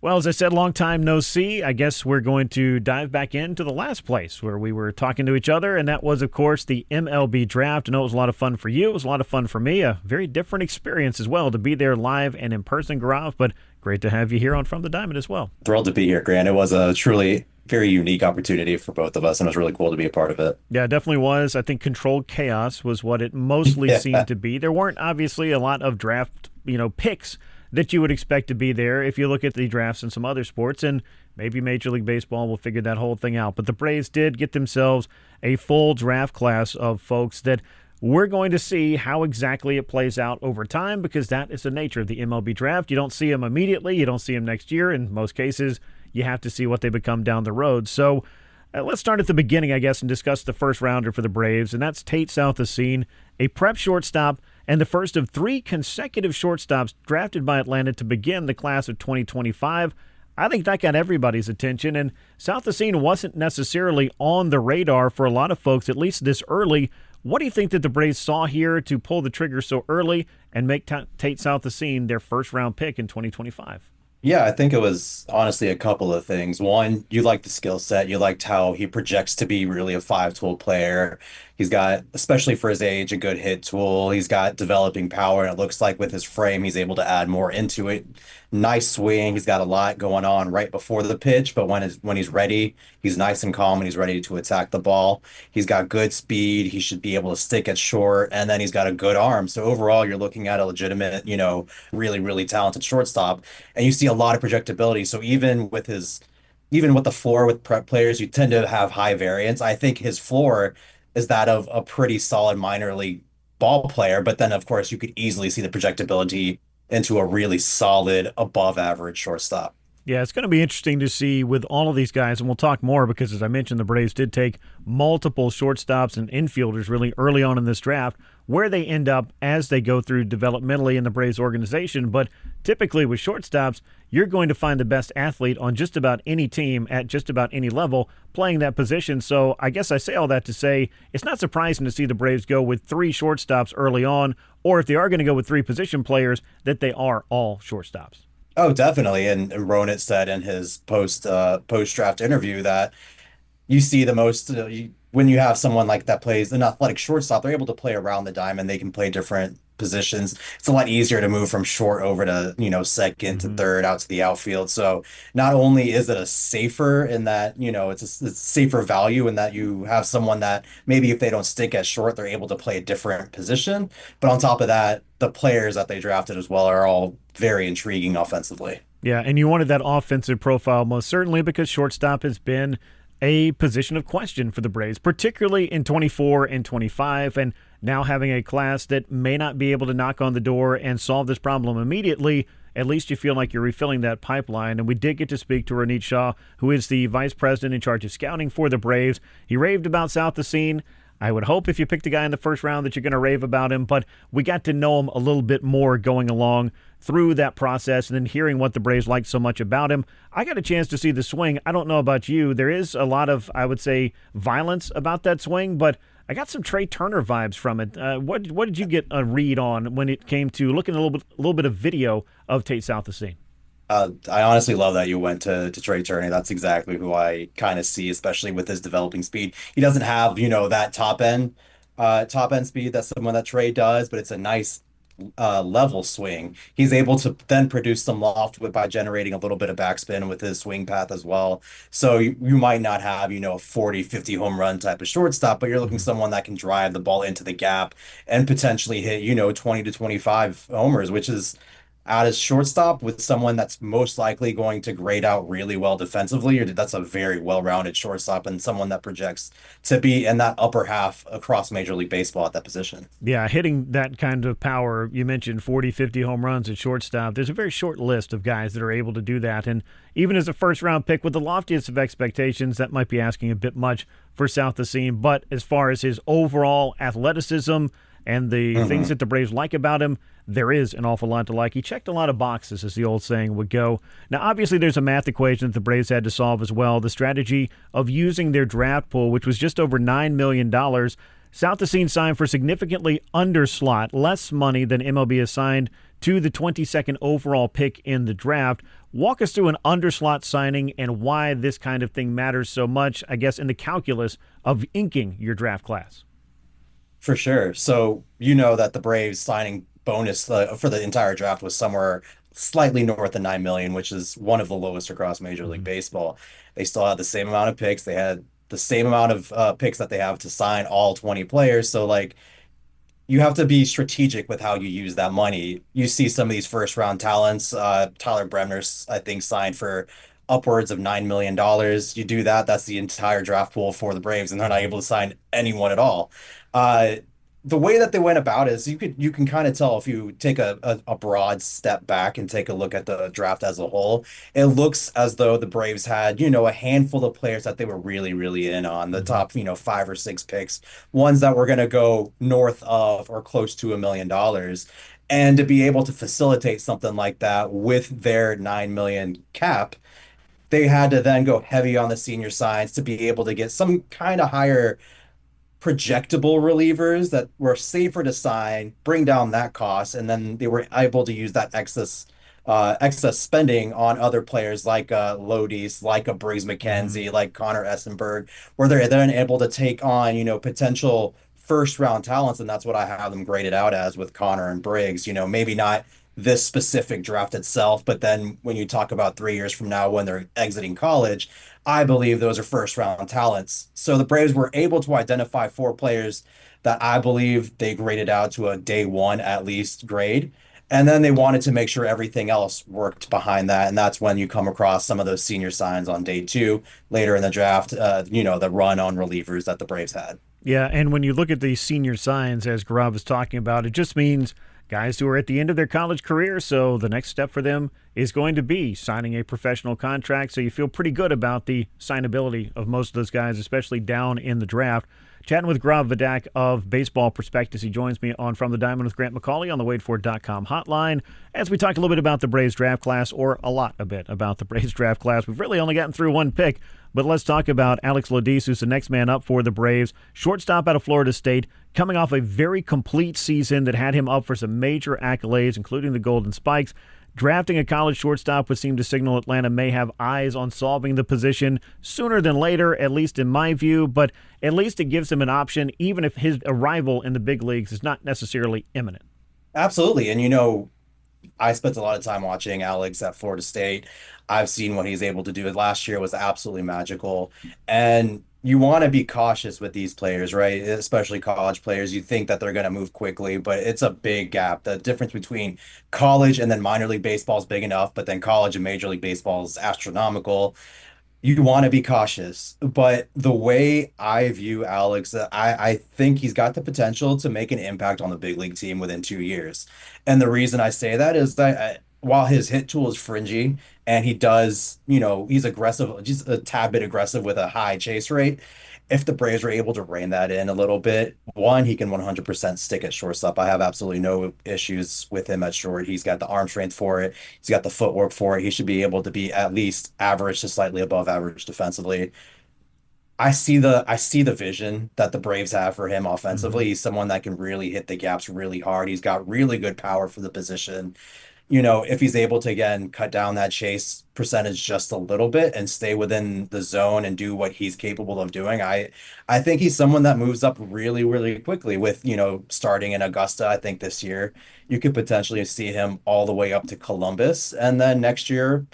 Well, as I said, long time no see. I guess we're going to dive back into the last place where we were talking to each other, and that was, of course, the MLB Draft. I know it was a lot of fun for you. It was a lot of fun for me. A very different experience as well to be there live and in person, Gaurav, but great to have you here on From the Diamond as well. Thrilled to be here, Grant. It was a truly very unique opportunity for both of us, and it was really cool to be a part of it. Yeah, it definitely was. I think controlled chaos was what it mostly seemed to be. There weren't obviously a lot of draft, picks that you would expect to be there if you look at the drafts in some other sports, and maybe Major League Baseball will figure that whole thing out. But the Braves did get themselves a full draft class of folks that we're going to see how exactly it plays out over time, because that is the nature of the MLB Draft. You don't see them immediately. You don't see them next year. In most cases, you have to see what they become down the road. So let's start at the beginning, I guess, and discuss the first rounder for the Braves, and that's Tate Southesine, a prep shortstop and the first of three consecutive shortstops drafted by Atlanta to begin the class of 2025. I think that got everybody's attention, and Southesine wasn't necessarily on the radar for a lot of folks, at least this early. What do you think that the Braves saw here to pull the trigger so early and make Tate Southesine their first-round pick in 2025? Yeah, I think it was honestly a couple of things. One, you liked the skill set. You liked how he projects to be really a five-tool player. He's got, especially for his age, a good hit tool. He's got developing power, and it looks like with his frame, he's able to add more into it. Nice swing. He's got a lot going on right before the pitch, but when he's ready, he's nice and calm, and he's ready to attack the ball. He's got good speed. He should be able to stick at short, and then he's got a good arm. So overall, you're looking at a legitimate, really, really talented shortstop, and you see a lot of projectability. So even with the floor with prep players, you tend to have high variance. I think his floor is that of a pretty solid minor league ball player, but then of course you could easily see the projectability into a really solid above average shortstop. Yeah, it's going to be interesting to see with all of these guys, and we'll talk more because, as I mentioned, the Braves did take multiple shortstops and infielders really early on in this draft, where they end up as they go through developmentally in the Braves organization. But typically with shortstops, you're going to find the best athlete on just about any team at just about any level playing that position. So I guess I say all that to say it's not surprising to see the Braves go with three shortstops early on, or if they are going to go with three position players, that they are all shortstops. Oh, definitely. And Ronit said in his post-draft interview that you see the most when you have someone like that plays an athletic shortstop, they're able to play around the diamond. They can play different positions. It's a lot easier to move from short over to, second to third out to the outfield. So not only is it a safer in that, it's a safer value in that you have someone that maybe if they don't stick at short, they're able to play a different position. But on top of that, the players that they drafted as well are all very intriguing offensively. Yeah, and you wanted that offensive profile most certainly because shortstop has been a position of question for the Braves, particularly in 24 and 25, and now having a class that may not be able to knock on the door and solve this problem immediately. At least you feel like you're refilling that pipeline. And we did get to speak to Ronit Shah, who is the vice president in charge of scouting for the Braves. He raved about Southesine. I would hope if you picked a guy in the first round that you're going to rave about him, but we got to know him a little bit more going along through that process and then hearing what the Braves liked so much about him. I got a chance to see the swing. I don't know about you. There is a lot of, I would say, violence about that swing, but I got some Trey Turner vibes from it. What did you get a read on when it came to looking at a little bit of video of Tate Southesine? I honestly love that you went to Trey Turner. That's exactly who I kind of see, especially with his developing speed. He doesn't have, that top end speed that someone that Trey does, but it's a nice level swing. He's able to then produce some loft by generating a little bit of backspin with his swing path as well. So you might not have, a 40, 50 home run type of shortstop, but you're looking someone that can drive the ball into the gap and potentially hit, 20 to 25 homers, which is out as shortstop with someone that's most likely going to grade out really well defensively, or that's a very well-rounded shortstop and someone that projects to be in that upper half across Major League Baseball at that position. Yeah, hitting that kind of power, you mentioned 40, 50 home runs at shortstop. There's a very short list of guys that are able to do that. And even as a first-round pick with the loftiest of expectations, that might be asking a bit much for South Acuña. But as far as his overall athleticism and the things that the Braves like about him, there is an awful lot to like. He checked a lot of boxes, as the old saying would go. Now, obviously, there's a math equation that the Braves had to solve as well. The strategy of using their draft pool, which was just over $9 million. South Acuña signed for significantly under slot, less money than MLB assigned to the 22nd overall pick in the draft. Walk us through an underslot signing and why this kind of thing matters so much, I guess, in the calculus of inking your draft class. For sure. So you know that the Braves signing bonus for the entire draft was somewhere slightly north of 9 million, which is one of the lowest across Major League Baseball. They still had the same amount of picks. They had the same amount of picks that they have to sign all 20 players. So like you have to be strategic with how you use that money. You see some of these first round talents. Tyler Bremner, I think, signed for upwards of $9 million. You do that, that's the entire draft pool for the Braves, and they're not able to sign anyone at all. Uh, the way that they went about it is you can kind of tell if you take a broad step back and take a look at the draft as a whole. It looks as though the Braves had, a handful of players that they were really, really in on the top, 5 or 6 picks, ones that were going to go north of or close to $1 million. And to be able to facilitate something like that with their 9 million cap, they had to then go heavy on the senior signs to be able to get some kind of higher projectable relievers that were safer to sign, bring down that cost, and then they were able to use that excess spending on other players like Lodis, like a Briggs McKenzie, like Connor Essenberg, where they're then able to take on, potential first round talents, and that's what I have them graded out as with Connor and Briggs. Maybe not this specific draft itself, but then when you talk about 3 years from now when they're exiting college, I believe those are first round talents. So the Braves were able to identify 4 players that I believe they graded out to a day one at least grade. And then they wanted to make sure everything else worked behind that. And that's when you come across some of those senior signs on day 2 later in the draft, the run on relievers that the Braves had. Yeah, and when you look at these senior signs, as Gaurav was talking about, it just means guys who are at the end of their college career, so the next step for them is going to be signing a professional contract, so you feel pretty good about the signability of most of those guys, especially down in the draft. Chatting with Gaurav Vedak of Baseball Prospectus. He joins me on From the Diamond with Grant McAuley on the WadeFord.com hotline as we talk a little bit about the Braves draft class, or a bit about the Braves draft class. We've really only gotten through one pick, but let's talk about Alex Lodis, who's the next man up for the Braves. Shortstop out of Florida State, coming off a very complete season that had him up for some major accolades, including the Golden Spikes. Drafting a college shortstop would seem to signal Atlanta may have eyes on solving the position sooner than later, at least in my view, but at least it gives him an option, even if his arrival in the big leagues is not necessarily imminent. Absolutely. And, I spent a lot of time watching Alex at Florida State. I've seen what he's able to do. Last year was absolutely magical. And you want to be cautious with these players, right? Especially college players. You think that they're going to move quickly, but it's a big gap. The difference between college and then minor league baseball is big enough, but then college and Major League Baseball is astronomical. You want to be cautious, but the way I view Alex, I think he's got the potential to make an impact on the big league team within 2 years. And the reason I say that is that while his hit tool is fringy and he does, he's aggressive, just a tad bit aggressive with a high chase rate. If the Braves are able to rein that in a little bit, one, he can 100% stick at shortstop. I have absolutely no issues with him at short. He's got the arm strength for it. He's got the footwork for it. He should be able to be at least average to slightly above average defensively. I see the vision that the Braves have for him offensively. He's someone that can really hit the gaps really hard. He's got really good power for the position. If he's able to, again, cut down that chase percentage just a little bit and stay within the zone and do what he's capable of doing, I think he's someone that moves up really, really quickly with, starting in Augusta. I think this year you could potentially see him all the way up to Columbus. And then next year,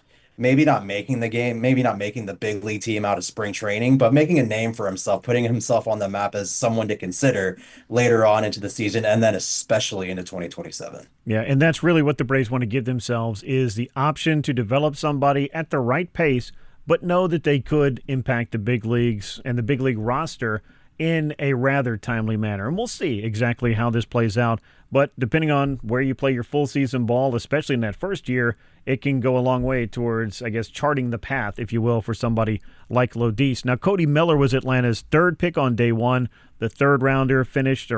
maybe not making the game, maybe not making the big league team out of spring training, but making a name for himself, putting himself on the map as someone to consider later on into the season, and then especially into 2027. Yeah, and that's really what the Braves want to give themselves, is the option to develop somebody at the right pace, but know that they could impact the big leagues and the big league roster in a rather timely manner. And we'll see exactly how this plays out. But depending on where you play your full season ball, especially in that first year, it can go a long way towards, I guess, charting the path, if you will, for somebody like Lodis. Now, Cody Miller was Atlanta's third pick on day one. The third rounder flashed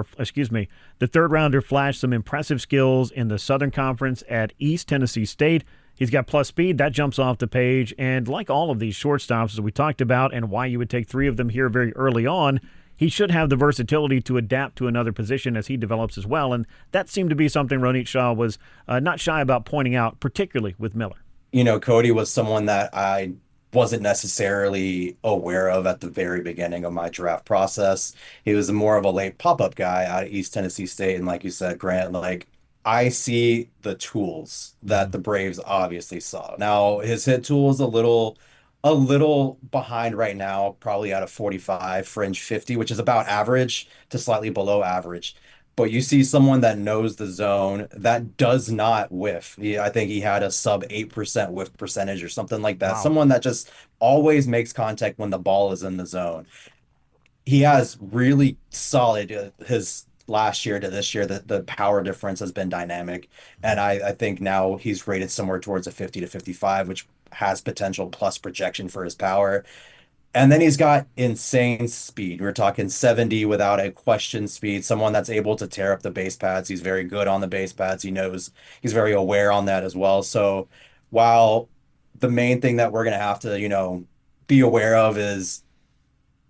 some impressive skills in the Southern Conference at East Tennessee State. He's got plus speed. That jumps off the page. And like all of these shortstops, as we talked about, and why you would take three of them here very early on, he should have the versatility to adapt to another position as he develops as well. And that seemed to be something Ronit Shah was not shy about pointing out, particularly with Miller. Cody was someone that I wasn't necessarily aware of at the very beginning of my draft process. He was more of a late pop-up guy out of East Tennessee State. And like you said, Grant, like, I see the tools that the Braves obviously saw. Now, his hit tool is a little behind right now, probably at a 45, fringe 50, which is about average to slightly below average. But you see someone that knows the zone, that does not whiff. I think he had a sub 8% whiff percentage or something like that. Wow. Someone that just always makes contact when the ball is in the zone. He has really solid, his last year to this year, the power difference has been dynamic. And I think now he's rated somewhere towards a 50 to 55, which has potential plus projection for his power. And then he's got insane speed. We're talking 70 without a question speed, someone that's able to tear up the base pads. He's very good on the base pads. He knows, he's very aware on that as well. So while the main thing that we're going to have to, be aware of is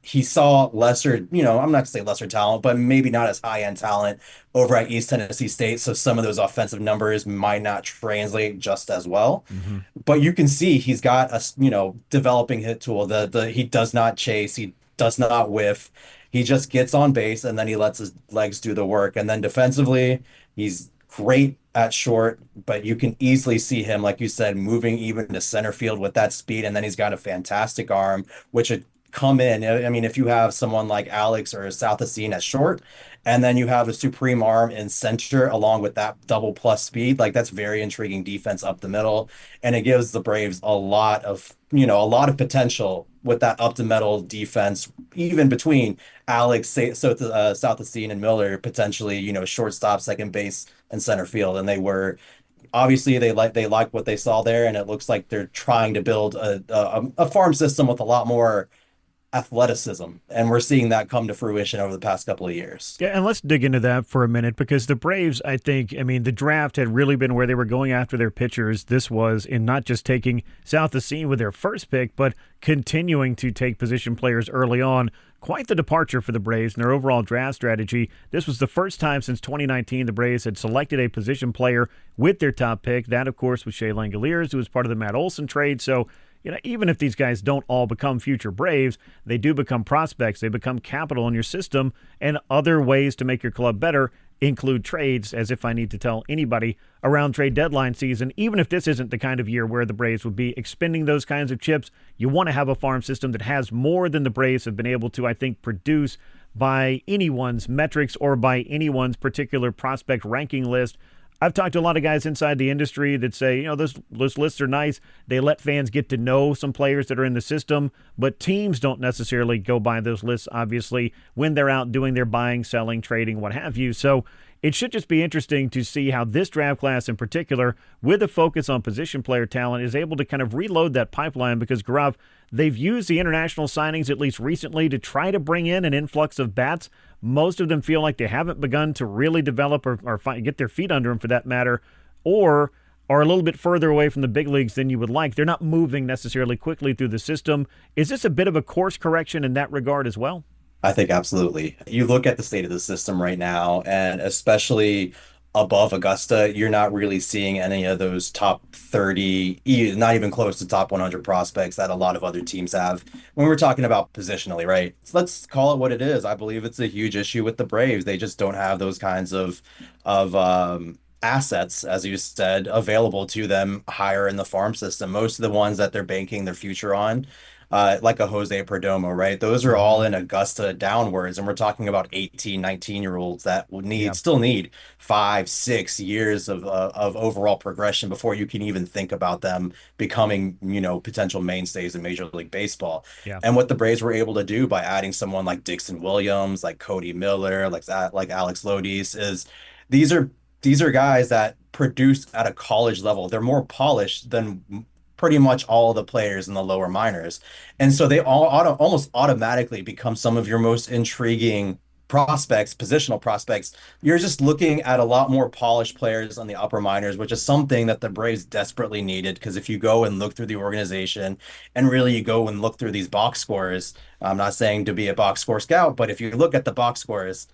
he saw lesser, I'm not going to say lesser talent, but maybe not as high-end talent over at East Tennessee State. So some of those offensive numbers might not translate just as well. Mm-hmm. But you can see he's got a, developing hit tool. He does not chase. He does not whiff. He just gets on base, and then he lets his legs do the work. And then defensively, he's great at short, but you can easily see him, like you said, moving even to center field with that speed. And then he's got a fantastic arm, which come in. I mean, if you have someone like Alex or South Asin at short, and then you have a supreme arm in center along with that double plus speed, like that's very intriguing defense up the middle. And it gives the Braves a lot of potential with that up the middle defense, even between Alex, South Asin and Miller, potentially, shortstop, second base, and center field. And obviously they like what they saw there, and it looks like they're trying to build a farm system with a lot more athleticism, and we're seeing that come to fruition over the past couple of years. Yeah, and let's dig into that for a minute, because the Braves, the draft had really been where they were going after their pitchers. This was in not just taking South Asin with their first pick, but continuing to take position players early on. Quite the departure for the Braves and their overall draft strategy. This was the first time since 2019 the Braves had selected a position player with their top pick. That, of course, was Shea Langoliers, who was part of the Matt Olson trade. So even if these guys don't all become future Braves, they do become prospects. They become capital in your system, and other ways to make your club better include trades, as if I need to tell anybody, around trade deadline season. Even if this isn't the kind of year where the Braves would be expending those kinds of chips, you want to have a farm system that has more than the Braves have been able to, I think, produce by anyone's metrics or by anyone's particular prospect ranking list. I've talked to a lot of guys inside the industry that say, those lists are nice. They let fans get to know some players that are in the system, but teams don't necessarily go by those lists, obviously, when they're out doing their buying, selling, trading, what have you. So it should just be interesting to see how this draft class in particular, with a focus on position player talent, is able to kind of reload that pipeline, because, Gaurav, they've used the international signings, at least recently, to try to bring in an influx of bats. Most of them feel like they haven't begun to really develop or get their feet under them, for that matter, or are a little bit further away from the big leagues than you would like. They're not moving necessarily quickly through the system. Is this a bit of a course correction in that regard as well? I think absolutely. You look at the state of the system right now, and especially above Augusta, you're not really seeing any of those top 30, not even close to top 100 prospects that a lot of other teams have when we're talking about positionally, right? So let's call it what it is. I believe it's a huge issue with the Braves. They just don't have those kinds of assets, as you said, available to them higher in the farm system. Most of the ones that they're banking their future on, like a Jose Perdomo, right? Those are all in Augusta downwards, and we're talking about 18, 19-year-olds that will still need 5, 6 years of overall progression before you can even think about them becoming, potential mainstays in Major League Baseball. Yeah. And what the Braves were able to do by adding someone like Dixon Williams, like Cody Miller, like Alex Lodis, is these are guys that produce at a college level. They're more polished than pretty much all the players in the lower minors. And so they all almost automatically become some of your most intriguing prospects, positional prospects. You're just looking at a lot more polished players on the upper minors, which is something that the Braves desperately needed. Because if you go and look through the organization and really you go and look through these box scores, I'm not saying to be a box score scout, but if you look at the box scores,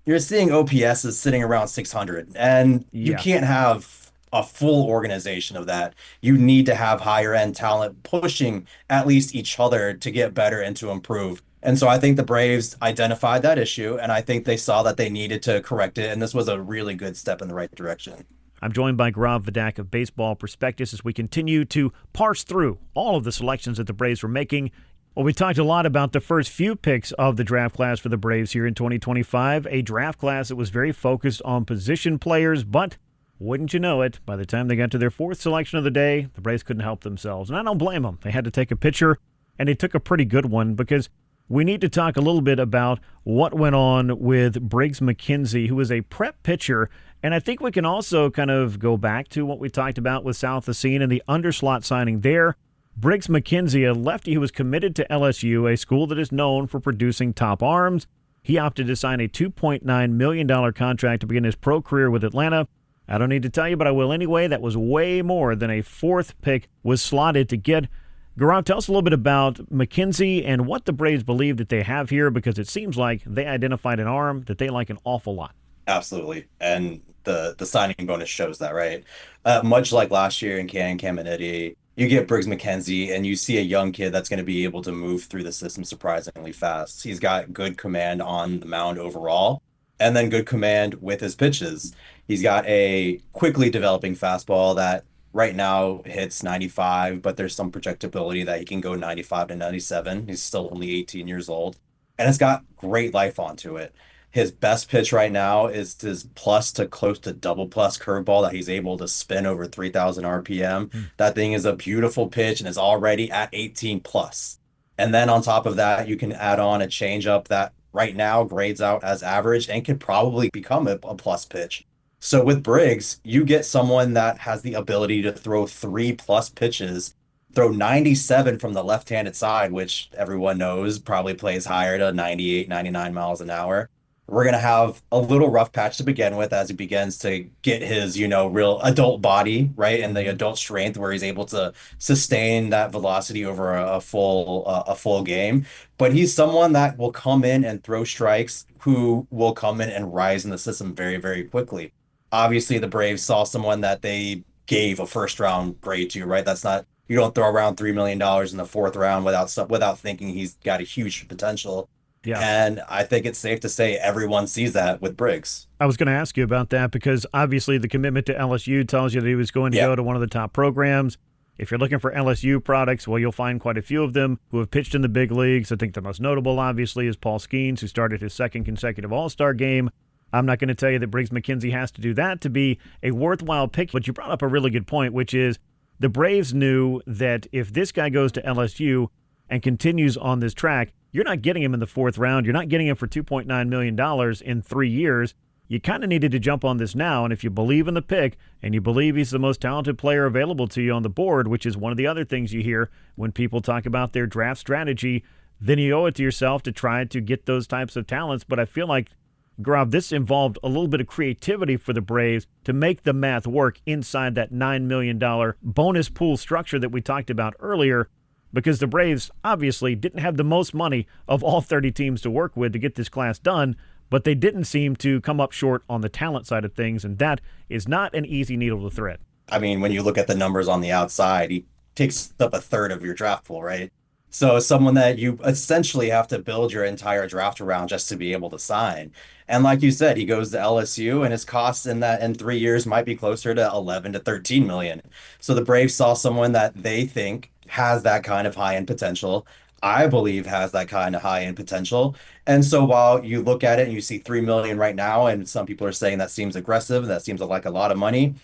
you're seeing OPS is sitting around 600, and you can't have a full organization of that. You need to have higher end talent pushing at least each other to get better and to improve. And so I think the Braves identified that issue, and I think they saw that they needed to correct it, and this was a really good step in the right direction. I'm joined by Gaurav Vedak of Baseball Prospectus as we continue to parse through all of the selections that the Braves were making. Well, we talked a lot about the first few picks of the draft class for the Braves here in 2025, a draft class that was very focused on position players, but wouldn't you know it, by the time they got to their fourth selection of the day, the Braves couldn't help themselves. And I don't blame them. They had to take a pitcher, and they took a pretty good one because we need to talk a little bit about what went on with Briggs McKenzie, who is a prep pitcher. And I think we can also kind of go back to what we talked about with South Racine and the underslot signing there. Briggs McKenzie, a lefty who was committed to LSU, a school that is known for producing top arms. He opted to sign a $2.9 million contract to begin his pro career with Atlanta. I don't need to tell you, but I will anyway. That was way more than a fourth pick was slotted to get. Gaurav, tell us a little bit about McKenzie and what the Braves believe that they have here, because it seems like they identified an arm that they like an awful lot. Absolutely. And the signing bonus shows that, right? Much like last year in Caminiti, you get Briggs McKenzie and you see a young kid that's going to be able to move through the system surprisingly fast. He's got good command on the mound overall, and then good command with his pitches. He's got a quickly developing fastball that right now hits 95, but there's some projectability that he can go 95 to 97. He's still only 18 years old, and it's got great life onto it. His best pitch right now is his plus to close to double plus curveball that he's able to spin over 3,000 RPM. That thing is a beautiful pitch and is already at 18 plus. And then on top of that, you can add on a changeup that right now grades out as average and could probably become a plus pitch. So with Briggs, you get someone that has the ability to throw 3+ pitches, throw 97 from the left-handed side, which everyone knows probably plays higher to 98, 99 miles an hour. We're going to have a little rough patch to begin with as he begins to get his, real adult body, right? And the adult strength where he's able to sustain that velocity over a full game. But he's someone that will come in and throw strikes, who will come in and rise in the system very, very quickly. Obviously, the Braves saw someone that they gave a first-round grade to, right? That's not, you don't throw around $3 million in the fourth round without thinking he's got a huge potential. Yeah. And I think it's safe to say everyone sees that with Briggs. I was going to ask you about that because obviously the commitment to LSU tells you that he was going to go to one of the top programs. If you're looking for LSU products, well, you'll find quite a few of them who have pitched in the big leagues. I think the most notable, obviously, is Paul Skeens, who started his second consecutive All-Star game. I'm not going to tell you that Briggs McKenzie has to do that to be a worthwhile pick, but you brought up a really good point, which is the Braves knew that if this guy goes to LSU and continues on this track, you're not getting him in the fourth round. You're not getting him for $2.9 million in 3 years. You kind of needed to jump on this now, and if you believe in the pick and you believe he's the most talented player available to you on the board, which is one of the other things you hear when people talk about their draft strategy, then you owe it to yourself to try to get those types of talents. But I feel like, Gaurav, this involved a little bit of creativity for the Braves to make the math work inside that $9 million bonus pool structure that we talked about earlier, because the Braves obviously didn't have the most money of all 30 teams to work with to get this class done, but they didn't seem to come up short on the talent side of things, and that is not an easy needle to thread. I mean, when you look at the numbers on the outside, he takes up a third of your draft pool, right? So someone that you essentially have to build your entire draft around just to be able to sign. And like you said, he goes to LSU and his costs in 3 years might be closer to 11 to 13 million. So the Braves saw someone that they think has that kind of high end potential. I believe has that kind of high end potential. And so while you look at it and you see 3 million right now, and some people are saying that seems aggressive, that seems like a lot of money,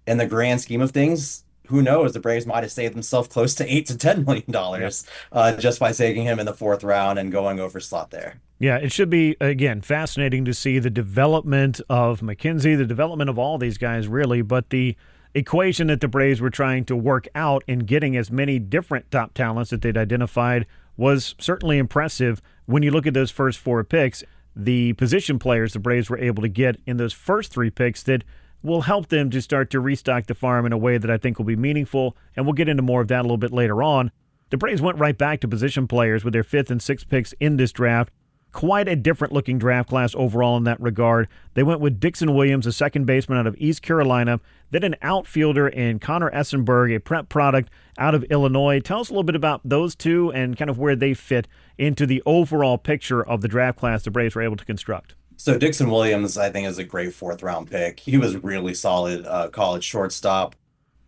in the grand scheme of things, who knows? The Braves might have saved themselves close to $8 to $10 million just by taking him in the fourth round and going over slot there. Yeah, it should be, again, fascinating to see the development of McKenzie, the development of all these guys, really, but the equation that the Braves were trying to work out in getting as many different top talents that they'd identified was certainly impressive. When you look at those first 4 picks, the position players the Braves were able to get in those first 3 picks that will help them to start to restock the farm in a way that I think will be meaningful, and we'll get into more of that a little bit later on. The Braves went right back to position players with their 5th and 6th picks in this draft. Quite a different-looking draft class overall in that regard. They went with Dixon Williams, a second baseman out of East Carolina, then an outfielder in Connor Essenberg, a prep product out of Illinois. Tell us a little bit about those two and kind of where they fit into the overall picture of the draft class the Braves were able to construct. So Dixon Williams, I think, is a great fourth round pick. He was really solid college shortstop,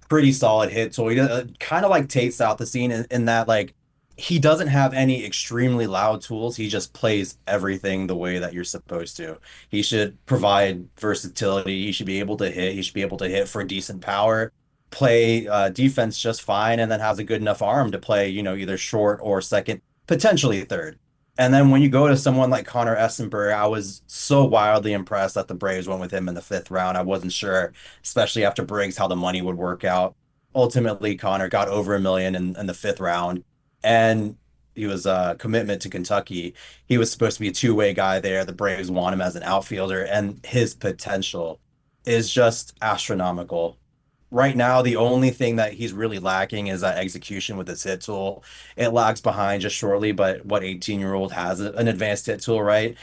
pretty solid hit tool. He kind of like takes out the scene in that like he doesn't have any extremely loud tools. He just plays everything the way that you're supposed to. He should provide versatility. He should be able to hit. He should be able to hit for decent power, play defense just fine, and then has a good enough arm to play, either short or second, potentially third. And then when you go to someone like Connor Essenberg, I was so wildly impressed that the Braves went with him in the 5th round. I wasn't sure, especially after Briggs, how the money would work out. Ultimately, Connor got over $1 million in the 5th round, and he was a commitment to Kentucky. He was supposed to be a two-way guy there. The Braves want him as an outfielder, and his potential is just astronomical. Right now, the only thing that he's really lacking is that execution with his hit tool. It lags behind just shortly, but what 18-year-old has an advanced hit tool, right?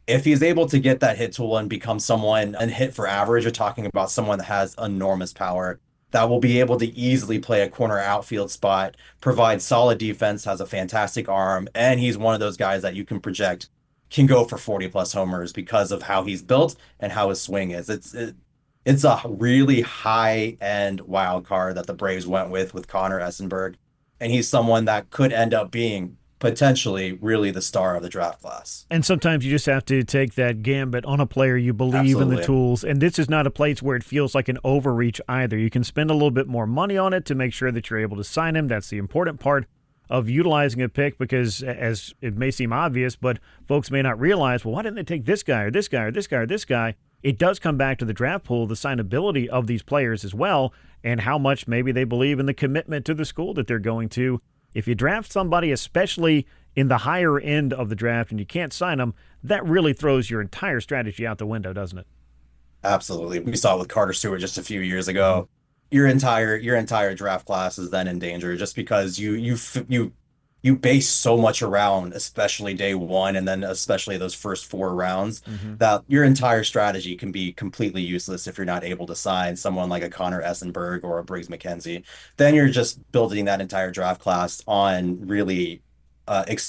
If he's able to get that hit tool and become someone and hit for average, you're talking about someone that has enormous power that will be able to easily play a corner outfield spot, provide solid defense, has a fantastic arm, and he's one of those guys that you can project can go for 40-plus homers because of how he's built and how his swing is. It's a really high-end wild card that the Braves went with Connor Essenberg, and he's someone that could end up being potentially really the star of the draft class. And sometimes you just have to take that gambit on a player you believe Absolutely. in the tools, and this is not a place where it feels like an overreach either. You can spend a little bit more money on it to make sure that you're able to sign him. That's the important part of utilizing a pick because, as it may seem obvious, but folks may not realize, well, why didn't they take this guy or this guy or this guy or this guy? It does come back to the draft pool, the signability of these players as well, and how much maybe they believe in the commitment to the school that they're going to. If you draft somebody, especially in the higher end of the draft, and you can't sign them, that really throws your entire strategy out the window, doesn't it? Absolutely. We saw it with Carter Stewart just a few years ago. Your entire draft class is then in danger just because you base so much around, especially day one, and then especially those first 4 rounds, that your entire strategy can be completely useless if you're not able to sign someone like a Connor Essenberg or a Briggs McKenzie. Then you're just building that entire draft class on really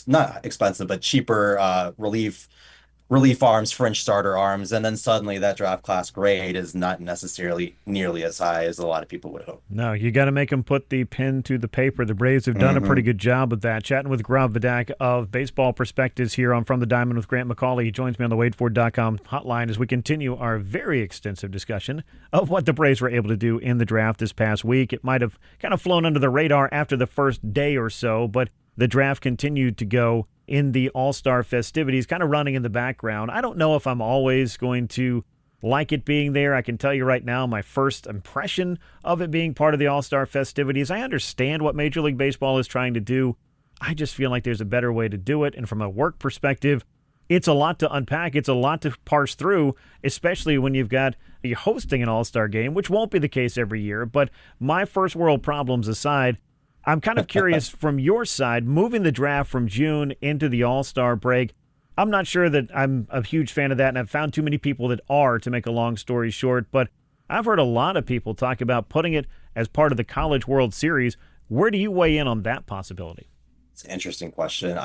not expensive, but cheaper relief arms, French starter arms, and then suddenly that draft class grade is not necessarily nearly as high as a lot of people would hope. No, you got to make them put the pen to the paper. The Braves have done a pretty good job of that. Chatting with Gaurav Vedak of Baseball Prospectus here on From the Diamond with Grant McAuley. He joins me on the WadeFord.com hotline as we continue our very extensive discussion of what the Braves were able to do in the draft this past week. It might have kind of flown under the radar after the first day or so, but the draft continued to go in the All-Star festivities, kind of running in the background. I don't know if I'm always going to like it being there. I can tell you right now, my first impression of it being part of the All-Star festivities, I understand what Major League Baseball is trying to do. I just feel like there's a better way to do it. And from a work perspective, it's a lot to unpack. It's a lot to parse through, especially when you're hosting an All-Star game, which won't be the case every year. But my first world problems aside, I'm kind of curious from your side, moving the draft from June into the All-Star break. I'm not sure that I'm a huge fan of that, and I've found too many people that are, to make a long story short. But I've heard a lot of people talk about putting it as part of the College World Series. Where do you weigh in on that possibility? It's an interesting question.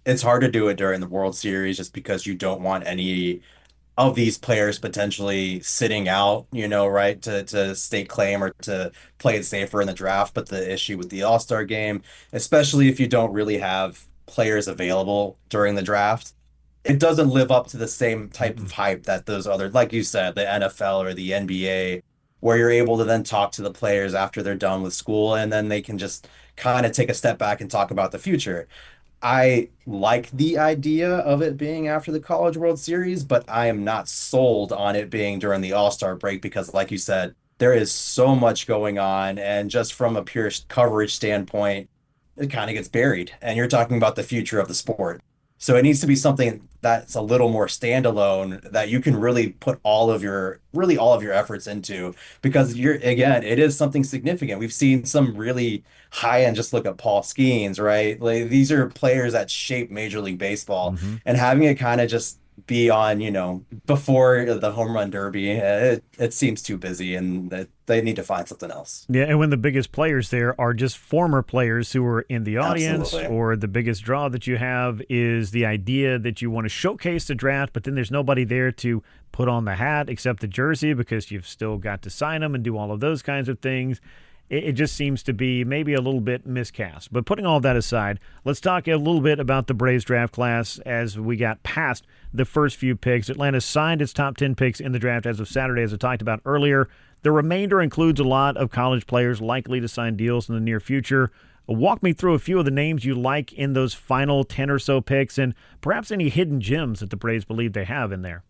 It's hard to do it during the World Series just because you don't want any of these players potentially sitting out, right, to stake claim or to play it safer in the draft. But the issue with the All-Star game, especially if you don't really have players available during the draft, it doesn't live up to the same type of hype that those other, like you said, the NFL or the NBA, where you're able to then talk to the players after they're done with school and then they can just kind of take a step back and talk about the future. I like the idea of it being after the College World Series, but I am not sold on it being during the All-Star break because, like you said, there is so much going on. And just from a pure coverage standpoint, it kind of gets buried. And you're talking about the future of the sport. So it needs to be something that's a little more standalone that you can really put really all of your efforts into because again, it is something significant. We've seen some really high end, just look at Paul Skeens, right? Like these are players that shape Major League Baseball and having it kind of just be on, before the home run derby, it seems too busy and they need to find something else. Yeah, and when the biggest players there are just former players who are in the audience, Absolutely. or the biggest draw that you have is the idea that you want to showcase the draft, but then there's nobody there to put on the hat except the jersey because you've still got to sign them and do all of those kinds of things. It just seems to be maybe a little bit miscast. But putting all that aside, let's talk a little bit about the Braves draft class as we got past the first few picks. Atlanta signed its top 10 picks in the draft as of Saturday, as I talked about earlier. The remainder includes a lot of college players likely to sign deals in the near future. Walk me through a few of the names you like in those final 10 or so picks and perhaps any hidden gems that the Braves believe they have in there.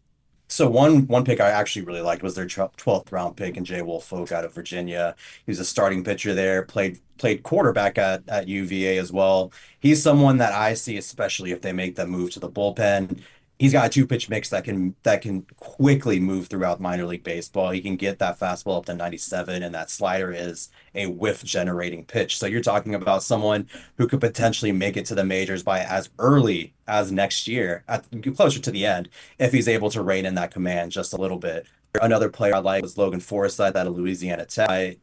So one pick I actually really liked was their 12th round pick in Jay Wolfolk out of Virginia. He was a starting pitcher there, played quarterback at UVA as well. He's someone that I see, especially if they make that move to the bullpen. He's got a two-pitch mix that can quickly move throughout minor league baseball. He can get that fastball up to 97, and that slider is a whiff-generating pitch. So you're talking about someone who could potentially make it to the majors by as early as next year, closer to the end, if he's able to rein in that command just a little bit. Another player I like was Logan Forsythe out of Louisiana Tech.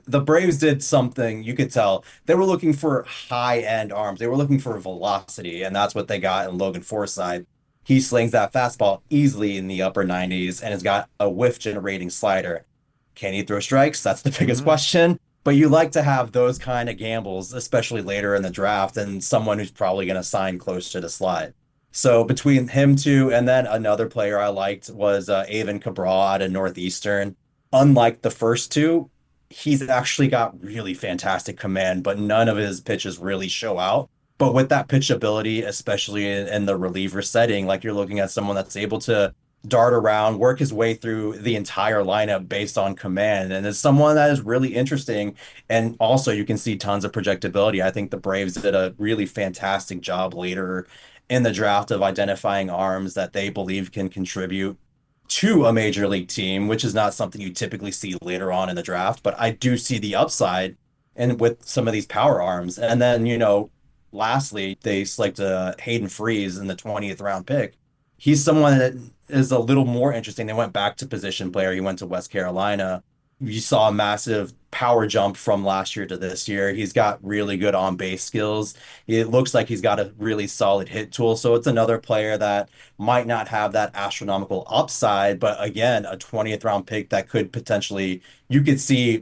The Braves did something you could tell. They were looking for high-end arms. They were looking for velocity, and that's what they got in Logan Forsythe. He slings that fastball easily in the upper 90s and has got a whiff-generating slider. Can he throw strikes? That's the biggest question. But you like to have those kind of gambles, especially later in the draft, and someone who's probably going to sign close to the slide. So between him two, and then another player I liked was Avon Cabral out of Northeastern. Unlike the first two, he's actually got really fantastic command, but none of his pitches really show out. But with that pitch ability, especially in the reliever setting, like you're looking at someone that's able to dart around, work his way through the entire lineup based on command. And it's someone that is really interesting. And also you can see tons of projectability. I think the Braves did a really fantastic job later in the draft of identifying arms that they believe can contribute to a major league team, which is not something you typically see later on in the draft, but I do see the upside and with some of these power arms. And then, lastly, they selected Hayden Freeze in the 20th round pick. He's someone that is a little more interesting. They went back to position player. He went to West Carolina. You saw a massive power jump from last year to this year. He's got really good on-base skills. It looks like he's got a really solid hit tool. So it's another player that might not have that astronomical upside, but again, a 20th round pick that could potentially, you could see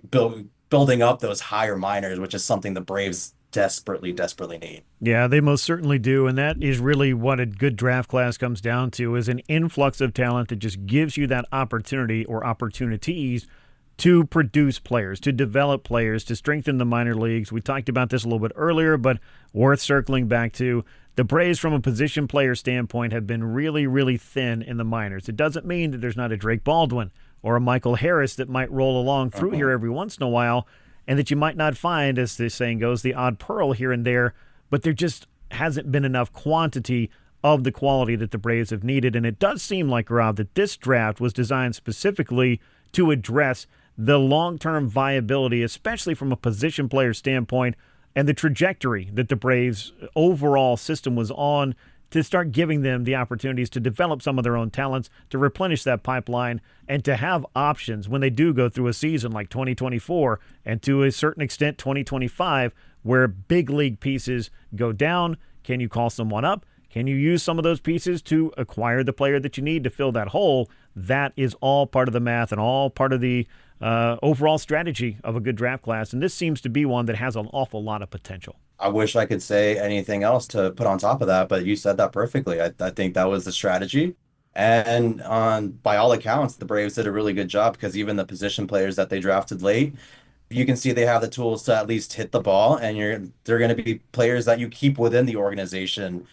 building up those higher minors, which is something the Braves desperately need. Yeah, they most certainly do, and that is really what a good draft class comes down to, is an influx of talent that just gives you that opportunity or opportunities to produce players, to develop players, to strengthen the minor leagues. We talked about this a little bit earlier, but worth circling back to. The Braves, from a position player standpoint, have been really, really thin in the minors. It doesn't mean that there's not a Drake Baldwin or a Michael Harris that might roll along through here every once in a while, and that you might not find, as the saying goes, the odd pearl here and there, but there just hasn't been enough quantity of the quality that the Braves have needed. And it does seem like, Gaurav, that this draft was designed specifically to address the long-term viability, especially from a position player standpoint, and the trajectory that the Braves' overall system was on, to start giving them the opportunities to develop some of their own talents, to replenish that pipeline, and to have options when they do go through a season like 2024 and to a certain extent 2025, where big league pieces go down. Can you call someone up? Can you use some of those pieces to acquire the player that you need to fill that hole? That is all part of the math and all part of the overall strategy of a good draft class. And this seems to be one that has an awful lot of potential. I wish I could say anything else to put on top of that, but you said that perfectly. I think that was the strategy. And by all accounts, the Braves did a really good job because even the position players that they drafted late, you can see they have the tools to at least hit the ball, and they're going to be players that you keep within the organization,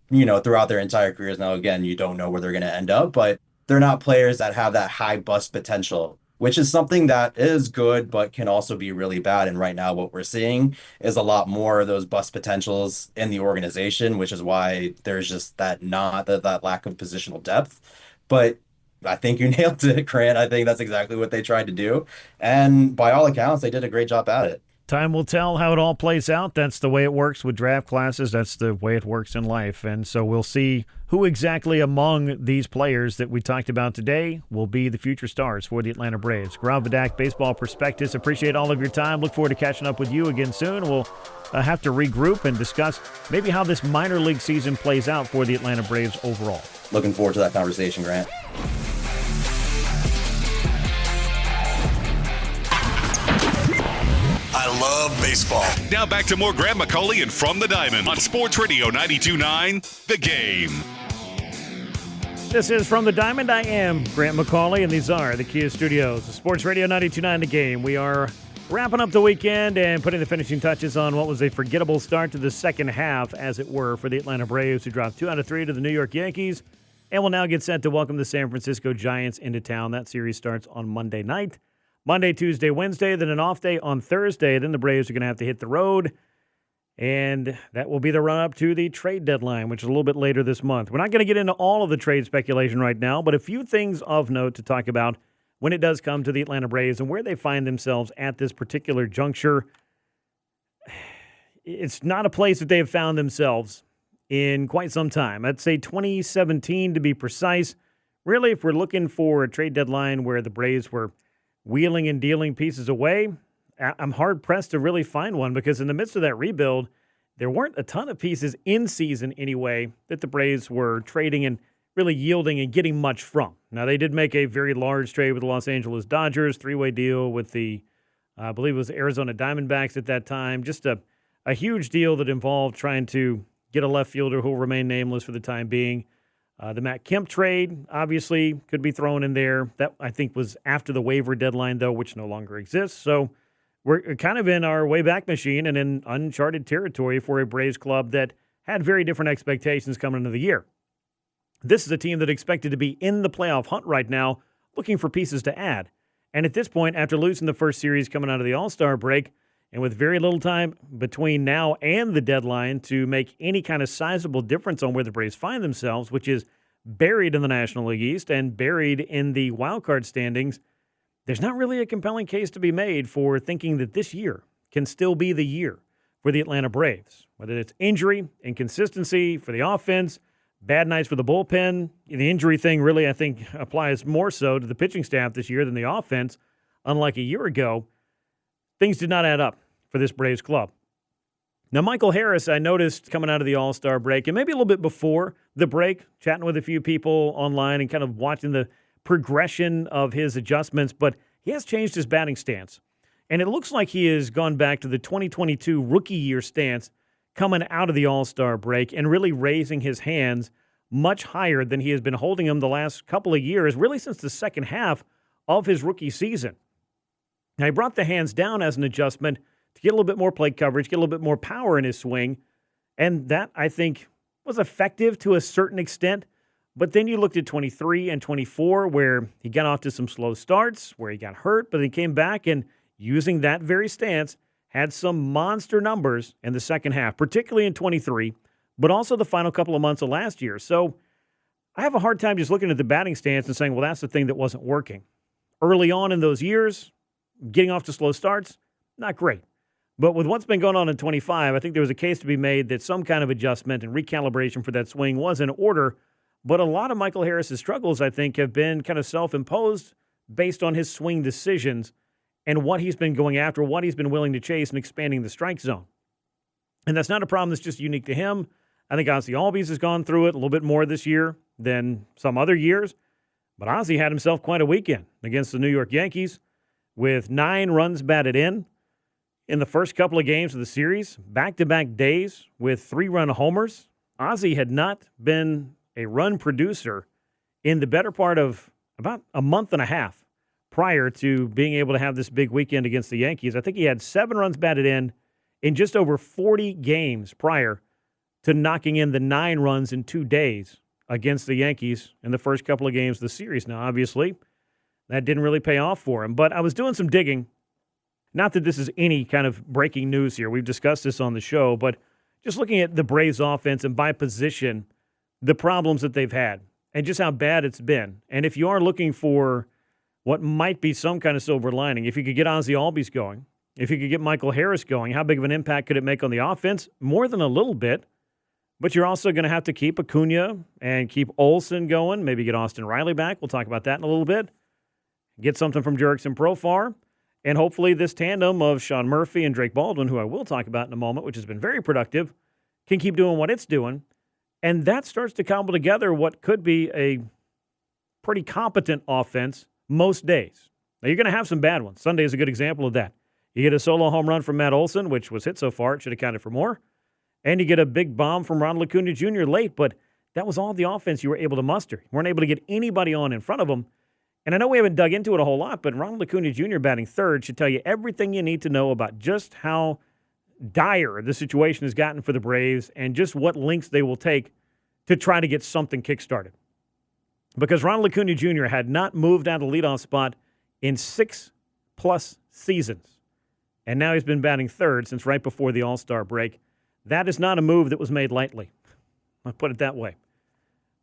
throughout their entire careers. Now, again, you don't know where they're going to end up, but they're not players that have that high bust potential, which is something that is good, but can also be really bad. And right now, what we're seeing is a lot more of those bust potentials in the organization, which is why there's just that lack of positional depth. But I think you nailed it, Grant. I think that's exactly what they tried to do. And by all accounts, they did a great job at it. Time will tell how it all plays out. That's the way it works with draft classes. That's the way it works in life. And so we'll see who exactly among these players that we talked about today will be the future stars for the Atlanta Braves. Gaurav, Vedak, Baseball Prospectus, appreciate all of your time. Look forward to catching up with you again soon. We'll have to regroup and discuss maybe how this minor league season plays out for the Atlanta Braves overall. Looking forward to that conversation, Grant. I love baseball. Now back to more Grant McAuley and From the Diamond on Sports Radio 92.9 The Game. This is From the Diamond. I am Grant McAuley, and these are the Kia Studios, the Sports Radio 92.9 The Game. We are wrapping up the weekend and putting the finishing touches on what was a forgettable start to the second half, as it were, for the Atlanta Braves, who dropped 2 out of 3 to the New York Yankees and will now get set to welcome the San Francisco Giants into town. That series starts on Monday night. Monday, Tuesday, Wednesday, then an off day on Thursday. Then the Braves are going to have to hit the road, and that will be the run-up to the trade deadline, which is a little bit later this month. We're not going to get into all of the trade speculation right now, but a few things of note to talk about when it does come to the Atlanta Braves and where they find themselves at this particular juncture. It's not a place that they have found themselves in quite some time. I'd say 2017 to be precise. Really, if we're looking for a trade deadline where the Braves were wheeling and dealing pieces away, I'm hard-pressed to really find one, because in the midst of that rebuild, there weren't a ton of pieces in season anyway that the Braves were trading and really yielding and getting much from. Now, they did make a very large trade with the Los Angeles Dodgers, 3-way deal with the, I believe it was the Arizona Diamondbacks at that time. Just a huge deal that involved trying to get a left fielder who will remain nameless for the time being. The Matt Kemp trade, obviously, could be thrown in there. That, I think, was after the waiver deadline, though, which no longer exists. So we're kind of in our Wayback Machine and in uncharted territory for a Braves club that had very different expectations coming into the year. This is a team that expected to be in the playoff hunt right now, looking for pieces to add. And at this point, after losing the first series coming out of the All-Star break, and with very little time between now and the deadline to make any kind of sizable difference on where the Braves find themselves, which is buried in the National League East and buried in the wildcard standings, there's not really a compelling case to be made for thinking that this year can still be the year for the Atlanta Braves. Whether it's injury, inconsistency for the offense, bad nights for the bullpen. The injury thing really, I think, applies more so to the pitching staff this year than the offense. Unlike a year ago, things did not add up for this Braves club. Now, Michael Harris, I noticed coming out of the All-Star break, and maybe a little bit before the break, chatting with a few people online and kind of watching the progression of his adjustments, but he has changed his batting stance. And it looks like he has gone back to the 2022 rookie year stance coming out of the All-Star break and really raising his hands much higher than he has been holding them the last couple of years, really since the second half of his rookie season. Now, he brought the hands down as an adjustment to get a little bit more plate coverage, get a little bit more power in his swing, and that, I think, was effective to a certain extent. But then you looked at 23 and 24, where he got off to some slow starts, where he got hurt, but he came back and, using that very stance, had some monster numbers in the second half, particularly in 23, but also the final couple of months of last year. So I have a hard time just looking at the batting stance and saying, well, that's the thing that wasn't working. Early on in those years, getting off to slow starts, not great. But with what's been going on in 25, I think there was a case to be made that some kind of adjustment and recalibration for that swing was in order. But a lot of Michael Harris's struggles, I think, have been kind of self-imposed based on his swing decisions and what he's been going after, what he's been willing to chase and expanding the strike zone. And that's not a problem that's just unique to him. I think Ozzie Albies has gone through it a little bit more this year than some other years. But Ozzie had himself quite a weekend against the New York Yankees with 9 runs batted in the first couple of games of the series, back-to-back days with 3-run homers. Ozzie had not been a run producer in the better part of about a month and a half prior to being able to have this big weekend against the Yankees. I think he had 7 runs batted in just over 40 games prior to knocking in the 9 runs in 2 days against the Yankees in the first couple of games of the series. Now, obviously, that didn't really pay off for him. But I was doing some digging. Not that this is any kind of breaking news here. We've discussed this on the show. But just looking at the Braves offense and by position, the problems that they've had and just how bad it's been. And if you are looking for what might be some kind of silver lining, if you could get Ozzie Albies going, if you could get Michael Harris going, how big of an impact could it make on the offense? More than a little bit. But you're also going to have to keep Acuña and keep Olsen going, maybe get Austin Riley back. We'll talk about that in a little bit. Get something from Jurickson Profar. And hopefully this tandem of Sean Murphy and Drake Baldwin, who I will talk about in a moment, which has been very productive, can keep doing what it's doing. And that starts to cobble together what could be a pretty competent offense most days. Now, you're going to have some bad ones. Sunday is a good example of that. You get a solo home run from Matt Olson, which was hit so far, it should have counted for more. And you get a big bomb from Ronald Acuña Jr. late, but that was all the offense you were able to muster. You weren't able to get anybody on in front of them. And I know we haven't dug into it a whole lot, but Ronald Acuña Jr. batting third should tell you everything you need to know about just how dire the situation has gotten for the Braves and just what links they will take to try to get something kickstarted. Because Ronald Acuña Jr. had not moved out of the leadoff spot in 6+ seasons. And now he's been batting third since right before the All-Star break. That is not a move that was made lightly. I'll put it that way.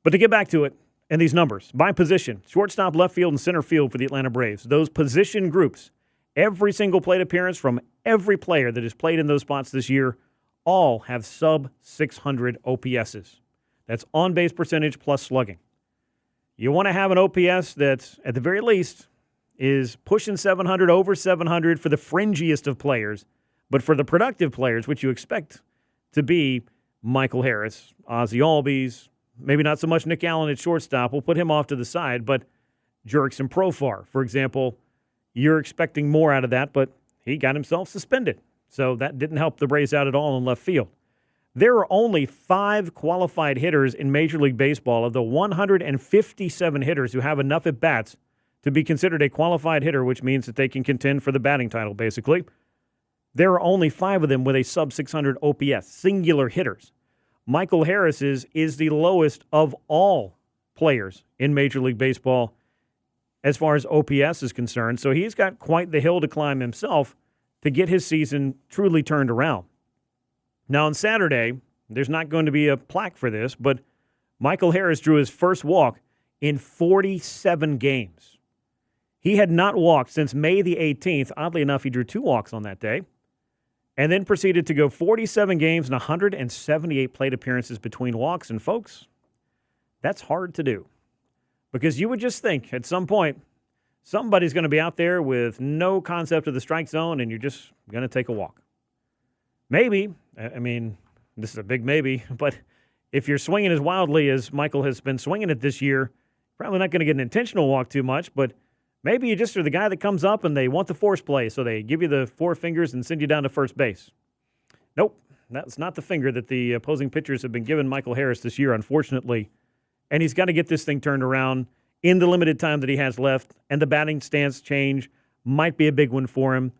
But to get back to it, and these numbers, by position, shortstop, left field, and center field for the Atlanta Braves, those position groups, every single plate appearance from every player that has played in those spots this year, all have sub-600 OPSs. That's on-base percentage plus slugging. You want to have an OPS that, at the very least, is pushing 700, over 700 for the fringiest of players, but for the productive players, which you expect to be Michael Harris, Ozzie Albies, maybe not so much Nick Allen at shortstop. We'll put him off to the side, but Jurickson Profar, for example, you're expecting more out of that, but he got himself suspended. So that didn't help the Braves out at all in left field. There are only 5 qualified hitters in Major League Baseball of the 157 hitters who have enough at-bats to be considered a qualified hitter, which means that they can contend for the batting title, basically. There are only 5 of them with a sub-600 OPS, singular hitters. Michael Harris's is the lowest of all players in Major League Baseball as far as OPS is concerned. So he's got quite the hill to climb himself to get his season truly turned around. Now, on Saturday, there's not going to be a plaque for this, but Michael Harris drew his first walk in 47 games. He had not walked since May the 18th. Oddly enough, he drew 2 walks on that day, and then proceeded to go 47 games and 178 plate appearances between walks. And folks, that's hard to do, because you would just think at some point somebody's going to be out there with no concept of the strike zone, and you're just going to take a walk. Maybe, I mean, this is a big maybe, but if you're swinging as wildly as Michael has been swinging it this year, probably not going to get an intentional walk too much, but maybe you just are the guy that comes up and they want the force play, so they give you the 4 fingers and send you down to first base. Nope, that's not the finger that the opposing pitchers have been giving Michael Harris this year, unfortunately. And he's got to get this thing turned around in the limited time that he has left, and the batting stance change might be a big one for him.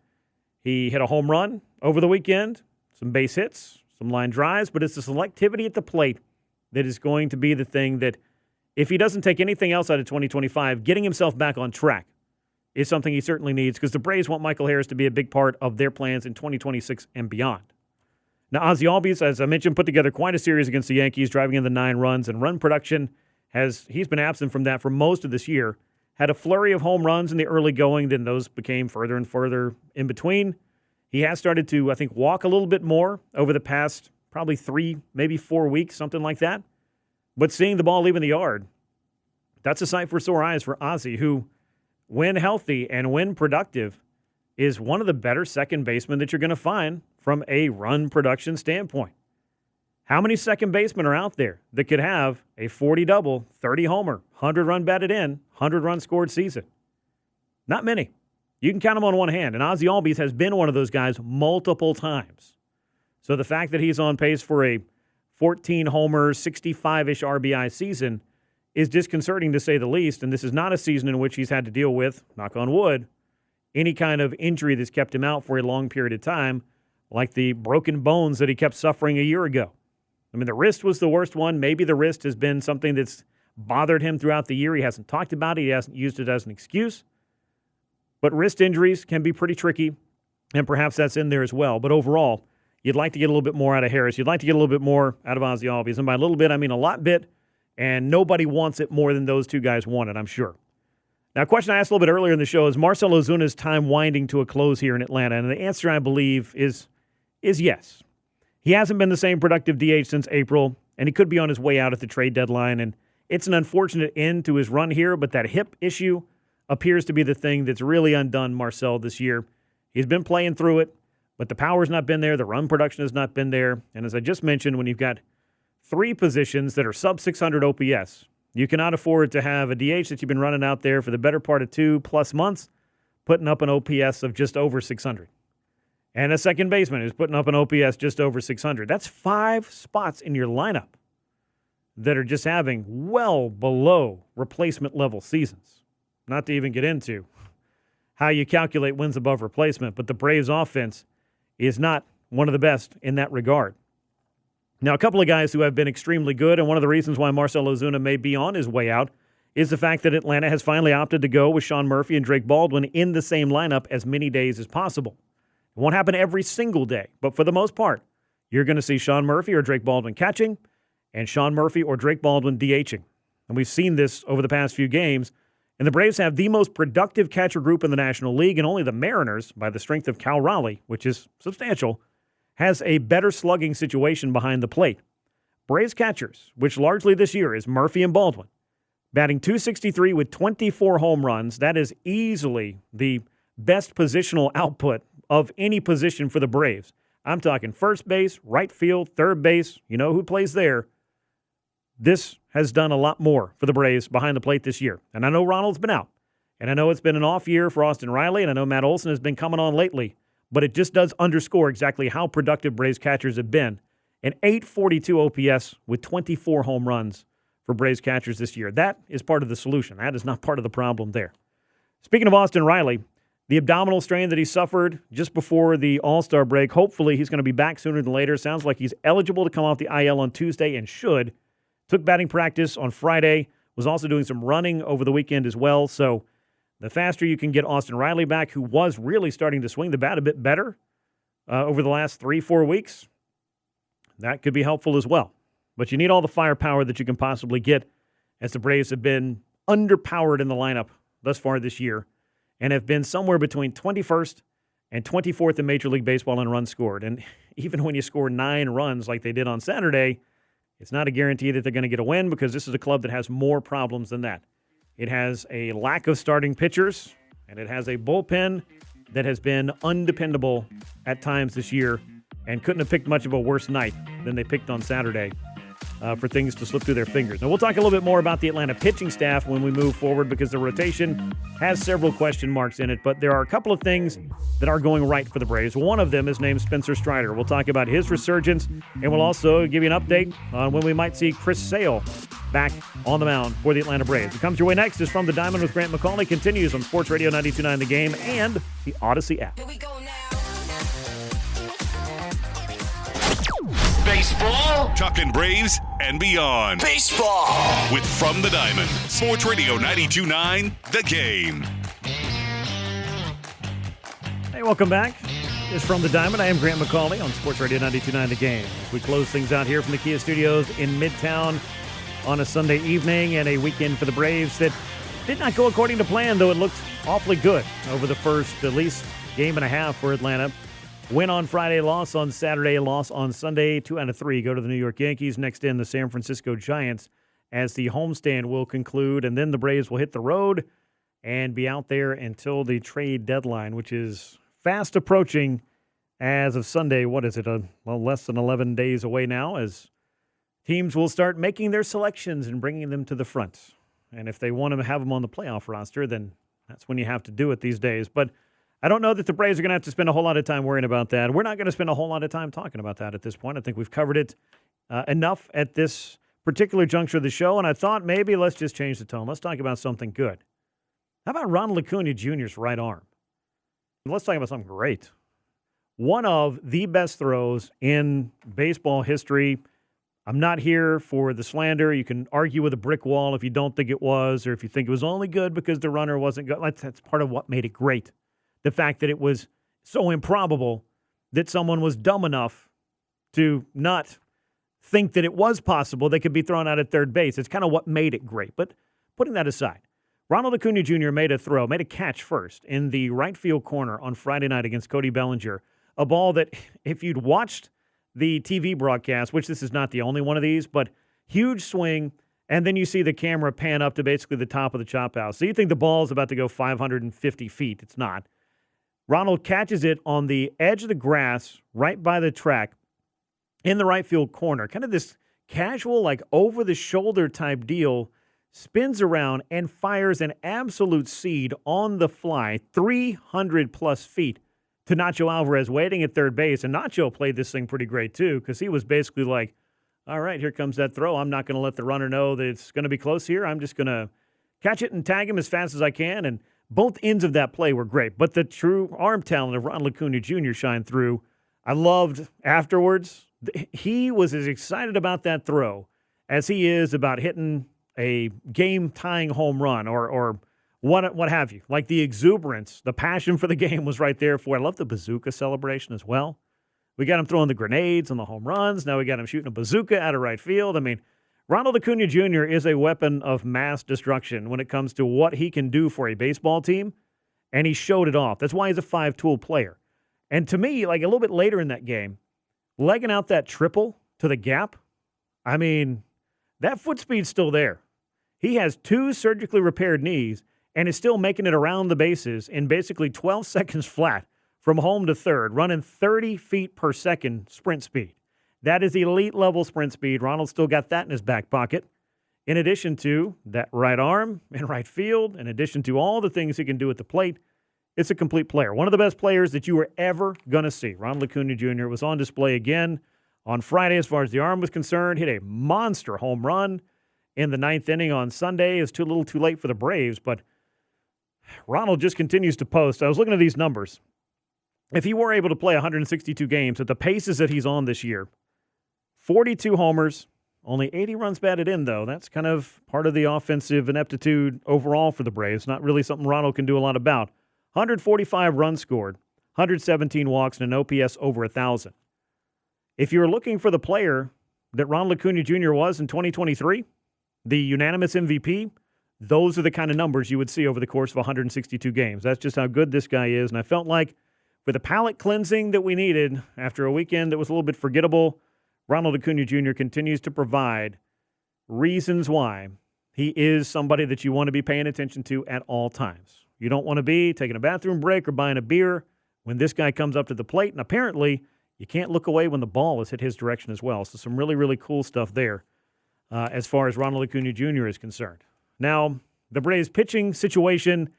He hit a home run over the weekend, some base hits, some line drives, but it's the selectivity at the plate that is going to be the thing that, if he doesn't take anything else out of 2025, getting himself back on track is something he certainly needs, because the Braves want Michael Harris to be a big part of their plans in 2026 and beyond. Now, Ozzie Albies, as I mentioned, put together quite a series against the Yankees, driving in the 9 runs, and run production he's been absent from that for most of this year. Had a flurry of home runs in the early going, then those became further and further in between. He has started to, I think, walk a little bit more over the past probably 3, maybe 4 weeks, something like that. But seeing the ball leaving the yard, that's a sight for sore eyes for Ozzie, who, when healthy and when productive, is one of the better second basemen that you're going to find from a run production standpoint. How many second basemen are out there that could have a 40-double, 30-homer, 100-run batted in, 100-run scored season? Not many. You can count them on one hand, and Ozzie Albies has been one of those guys multiple times. So the fact that he's on pace for a 14-homer, 65-ish RBI season is disconcerting to say the least, and this is not a season in which he's had to deal with, knock on wood, any kind of injury that's kept him out for a long period of time, like the broken bones that he kept suffering a year ago. I mean, the wrist was the worst one. Maybe the wrist has been something that's bothered him throughout the year. He hasn't talked about it. He hasn't used it as an excuse. But wrist injuries can be pretty tricky, and perhaps that's in there as well. But overall, you'd like to get a little bit more out of Harris. You'd like to get a little bit more out of Ozzie Albies. And by a little bit, I mean a lot bit, and nobody wants it more than those two guys want it, I'm sure. Now, a question I asked a little bit earlier in the show is Marcell Ozuna's time winding to a close here in Atlanta? And the answer, I believe, is yes. He hasn't been the same productive DH since April, and he could be on his way out at the trade deadline. And it's an unfortunate end to his run here, but that hip issue appears to be the thing that's really undone Marcell this year. He's been playing through it, but the power's not been there. The run production has not been there. And as I just mentioned, when you've got three positions that are sub-600 OPS, you cannot afford to have a DH that you've been running out there for the better part of 2+ months, putting up an OPS of just over 600. And a second baseman who's putting up an OPS just over 600. That's 5 spots in your lineup that are just having well below replacement level seasons. Not to even get into how you calculate wins above replacement, but the Braves offense is not one of the best in that regard. Now, a couple of guys who have been extremely good, and one of the reasons why Marcell Ozuna may be on his way out is the fact that Atlanta has finally opted to go with Sean Murphy and Drake Baldwin in the same lineup as many days as possible. It won't happen every single day, but for the most part, you're going to see Sean Murphy or Drake Baldwin catching and Sean Murphy or Drake Baldwin DHing. And we've seen this over the past few games. And the Braves have the most productive catcher group in the National League, and only the Mariners, by the strength of Cal Raleigh, which is substantial, has a better slugging situation behind the plate. Braves catchers, which largely this year is Murphy and Baldwin, batting .263 with 24 home runs. That is easily the best positional output of any position for the Braves. I'm talking first base, right field, third base. You know who plays there. This has done a lot more for the Braves behind the plate this year. And I know Ronald's been out. And I know it's been an off year for Austin Riley. And I know Matt Olson has been coming on lately. But it just does underscore exactly how productive Braves catchers have been. An .842 OPS with 24 home runs for Braves catchers this year. That is part of the solution. That is not part of the problem there. Speaking of Austin Riley, the abdominal strain that he suffered just before the All-Star break, hopefully he's going to be back sooner than later. Sounds like he's eligible to come off the IL on Tuesday and should. Took batting practice on Friday, was also doing some running over the weekend as well. So the faster you can get Austin Riley back, who was really starting to swing the bat a bit better over the last 3-4 weeks, that could be helpful as well. But you need all the firepower that you can possibly get, as the Braves have been underpowered in the lineup thus far this year and have been somewhere between 21st and 24th in Major League Baseball in runs scored. And even when you score 9 runs like they did on Saturday, it's not a guarantee that they're going to get a win, because this is a club that has more problems than that. It has a lack of starting pitchers, and it has a bullpen that has been undependable at times this year and couldn't have picked much of a worse night than they picked on Saturday for things to slip through their fingers. Now, we'll talk a little bit more about the Atlanta pitching staff when we move forward, because the rotation has several question marks in it, but there are a couple of things that are going right for the Braves. One of them is named Spencer Strider. We'll talk about his resurgence, and we'll also give you an update on when we might see Chris Sale back on the mound for the Atlanta Braves. What comes your way next is From the Diamond with Grant McAuley. Continues on Sports Radio 92.9 The Game and the Odyssey app. Here we go now. Baseball, talking Braves and beyond. Baseball With From the Diamond, Sports Radio 92.9 The Game. Hey, welcome back. It's From the Diamond. I am Grant McAuley on Sports Radio 92.9 The Game. As we close things out here from the Kia Studios in Midtown on a Sunday evening, and a weekend for the Braves that did not go according to plan, though it looked awfully good over the first at least game and a half for Atlanta. Win on Friday, loss on Saturday, loss on Sunday. 2 out of 3 go to the New York Yankees. Next in, the San Francisco Giants, as the homestand will conclude. And then the Braves will hit the road and be out there until the trade deadline, which is fast approaching as of Sunday, what is it? Less than 11 days away now, as teams will start making their selections and bringing them to the front. And if they want to have them on the playoff roster, then that's when you have to do it these days. But I don't know that the Braves are going to have to spend a whole lot of time worrying about that. We're not going to spend a whole lot of time talking about that at this point. I think we've covered it enough at this particular juncture of the show, and I thought maybe let's just change the tone. Let's talk about something good. How about Ronald Acuña Jr.'s right arm? Let's talk about something great. One of the best throws in baseball history. I'm not here for the slander. You can argue with a brick wall if you don't think it was, or if you think it was only good because the runner wasn't good. That's part of what made it great. The fact that it was so improbable that someone was dumb enough to not think that it was possible they could be thrown out at third base. It's kind of what made it great. But putting that aside, Ronald Acuña Jr. made a catch first in the right field corner on Friday night against Cody Bellinger. A ball that, if you'd watched the TV broadcast, which this is not the only one of these, but huge swing, and then you see the camera pan up to basically the top of the chop house. So you think the ball is about to go 550 feet. It's not. Ronald catches it on the edge of the grass right by the track in the right field corner. Kind of this casual, like over-the-shoulder type deal, spins around and fires an absolute seed on the fly, 300-plus feet, to Nacho Alvarez waiting at third base. And Nacho played this thing pretty great, too, because he was basically like, all right, here comes that throw. I'm not going to let the runner know that it's going to be close here. I'm just going to catch it and tag him as fast as I can. And both ends of that play were great. But the true arm talent of Ronald Acuña Jr. shined through. I loved afterwards. He was as excited about that throw as he is about hitting a game-tying home run or what have you. Like the exuberance, the passion for the game was right there for it. I love the bazooka celebration as well. We got him throwing the grenades on the home runs. Now we got him shooting a bazooka out of right field. I mean, Ronald Acuña Jr. is a weapon of mass destruction when it comes to what he can do for a baseball team, and he showed it off. That's why he's a five-tool player. And to me, like a little bit later in that game, legging out that triple to the gap, I mean, that foot speed's still there. He has 2 surgically repaired knees and is still making it around the bases in basically 12 seconds flat from home to third, running 30 feet per second sprint speed. That is elite level sprint speed. Ronald still got that in his back pocket. In addition to that right arm and right field, in addition to all the things he can do at the plate, it's a complete player. One of the best players that you were ever going to see. Ronald Acuña Jr. was on display again on Friday as far as the arm was concerned. Hit a monster home run in the 9th inning on Sunday. It's a little too late for the Braves, but Ronald just continues to post. I was looking at these numbers. If he were able to play 162 games at the paces that he's on this year, 42 homers, only 80 runs batted in, though. That's kind of part of the offensive ineptitude overall for the Braves. Not really something Ronald can do a lot about. 145 runs scored, 117 walks, and an OPS over 1,000. If you're looking for the player that Ronald Acuña Jr. was in 2023, the unanimous MVP, those are the kind of numbers you would see over the course of 162 games. That's just how good this guy is. And I felt like for the palate cleansing that we needed after a weekend that was a little bit forgettable, Ronald Acuña Jr. continues to provide reasons why he is somebody that you want to be paying attention to at all times. You don't want to be taking a bathroom break or buying a beer when this guy comes up to the plate, and apparently you can't look away when the ball is hit his direction as well. So some really, really cool stuff there as far as Ronald Acuña Jr. is concerned. Now, the Braves pitching situation,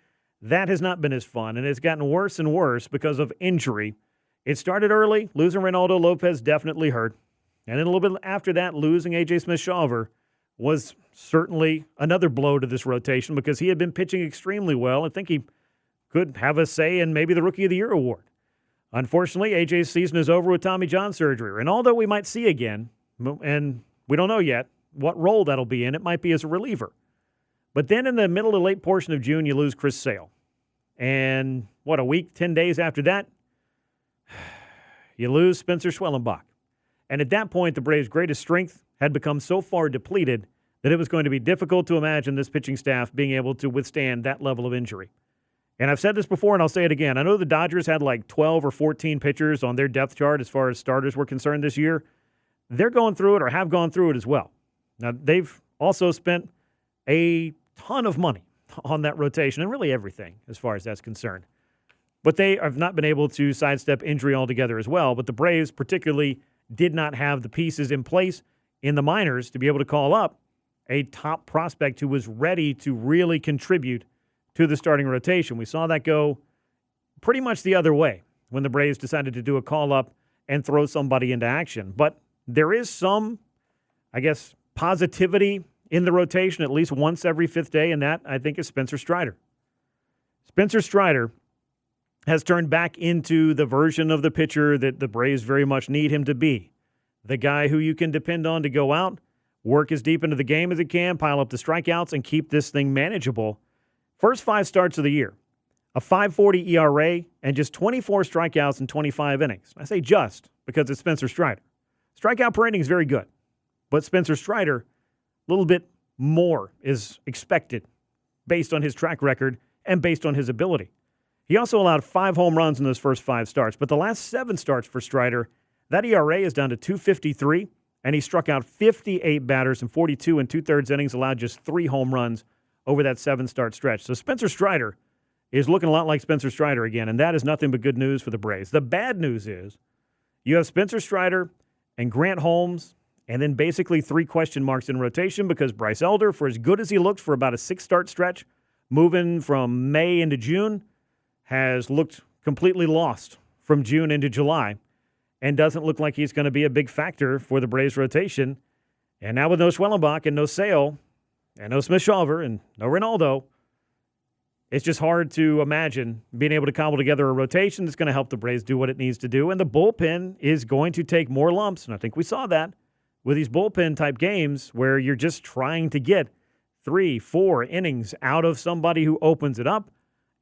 that has not been as fun, and it's gotten worse and worse because of injury. It started early. Losing Reynaldo Lopez definitely hurt. And then a little bit after that, losing A.J. Smith-Shawver was certainly another blow to this rotation because he had been pitching extremely well. I think he could have a say in maybe the Rookie of the Year award. Unfortunately, A.J.'s season is over with Tommy John surgery. And although we might see again, and we don't know yet what role that'll be in, it might be as a reliever. But then in the middle to late portion of June, you lose Chris Sale. And a week, 10 days after that, you lose Spencer Schwellenbach. And at that point, the Braves' greatest strength had become so far depleted that it was going to be difficult to imagine this pitching staff being able to withstand that level of injury. And I've said this before, and I'll say it again. I know the Dodgers had like 12 or 14 pitchers on their depth chart as far as starters were concerned this year. They're going through it or have gone through it as well. Now, they've also spent a ton of money on that rotation and really everything as far as that's concerned. But they have not been able to sidestep injury altogether as well. But the Braves particularly did not have the pieces in place in the minors to be able to call up a top prospect who was ready to really contribute to the starting rotation. We saw that go pretty much the other way when the Braves decided to do a call-up and throw somebody into action. But there is some, I guess, positivity in the rotation at least once every fifth day, and that, I think, is Spencer Strider. Spencer Strider has turned back into the version of the pitcher that the Braves very much need him to be. The guy who you can depend on to go out, work as deep into the game as he can, pile up the strikeouts, and keep this thing manageable. First 5 starts of the year, a 5.40 ERA, and just 24 strikeouts in 25 innings. I say just because it's Spencer Strider. Strikeout per inning is very good, but Spencer Strider, a little bit more is expected based on his track record and based on his ability. He also allowed 5 home runs in those first 5 starts, but the last 7 starts for Strider, that ERA is down to 2.53, and he struck out 58 batters in 42 and 2/3 innings, allowed just 3 home runs over that 7-start stretch. So Spencer Strider is looking a lot like Spencer Strider again, and that is nothing but good news for the Braves. The bad news is you have Spencer Strider and Grant Holmes, and then basically 3 question marks in rotation because Bryce Elder, for as good as he looked for about a 6-start stretch, moving from May into June, has looked completely lost from June into July and doesn't look like he's going to be a big factor for the Braves rotation. And now with no Schwellenbach and no Sale and no Smith-Shawver and no Ronaldo, it's just hard to imagine being able to cobble together a rotation that's going to help the Braves do what it needs to do. And the bullpen is going to take more lumps. And I think we saw that with these bullpen-type games where you're just trying to get 3-4 innings out of somebody who opens it up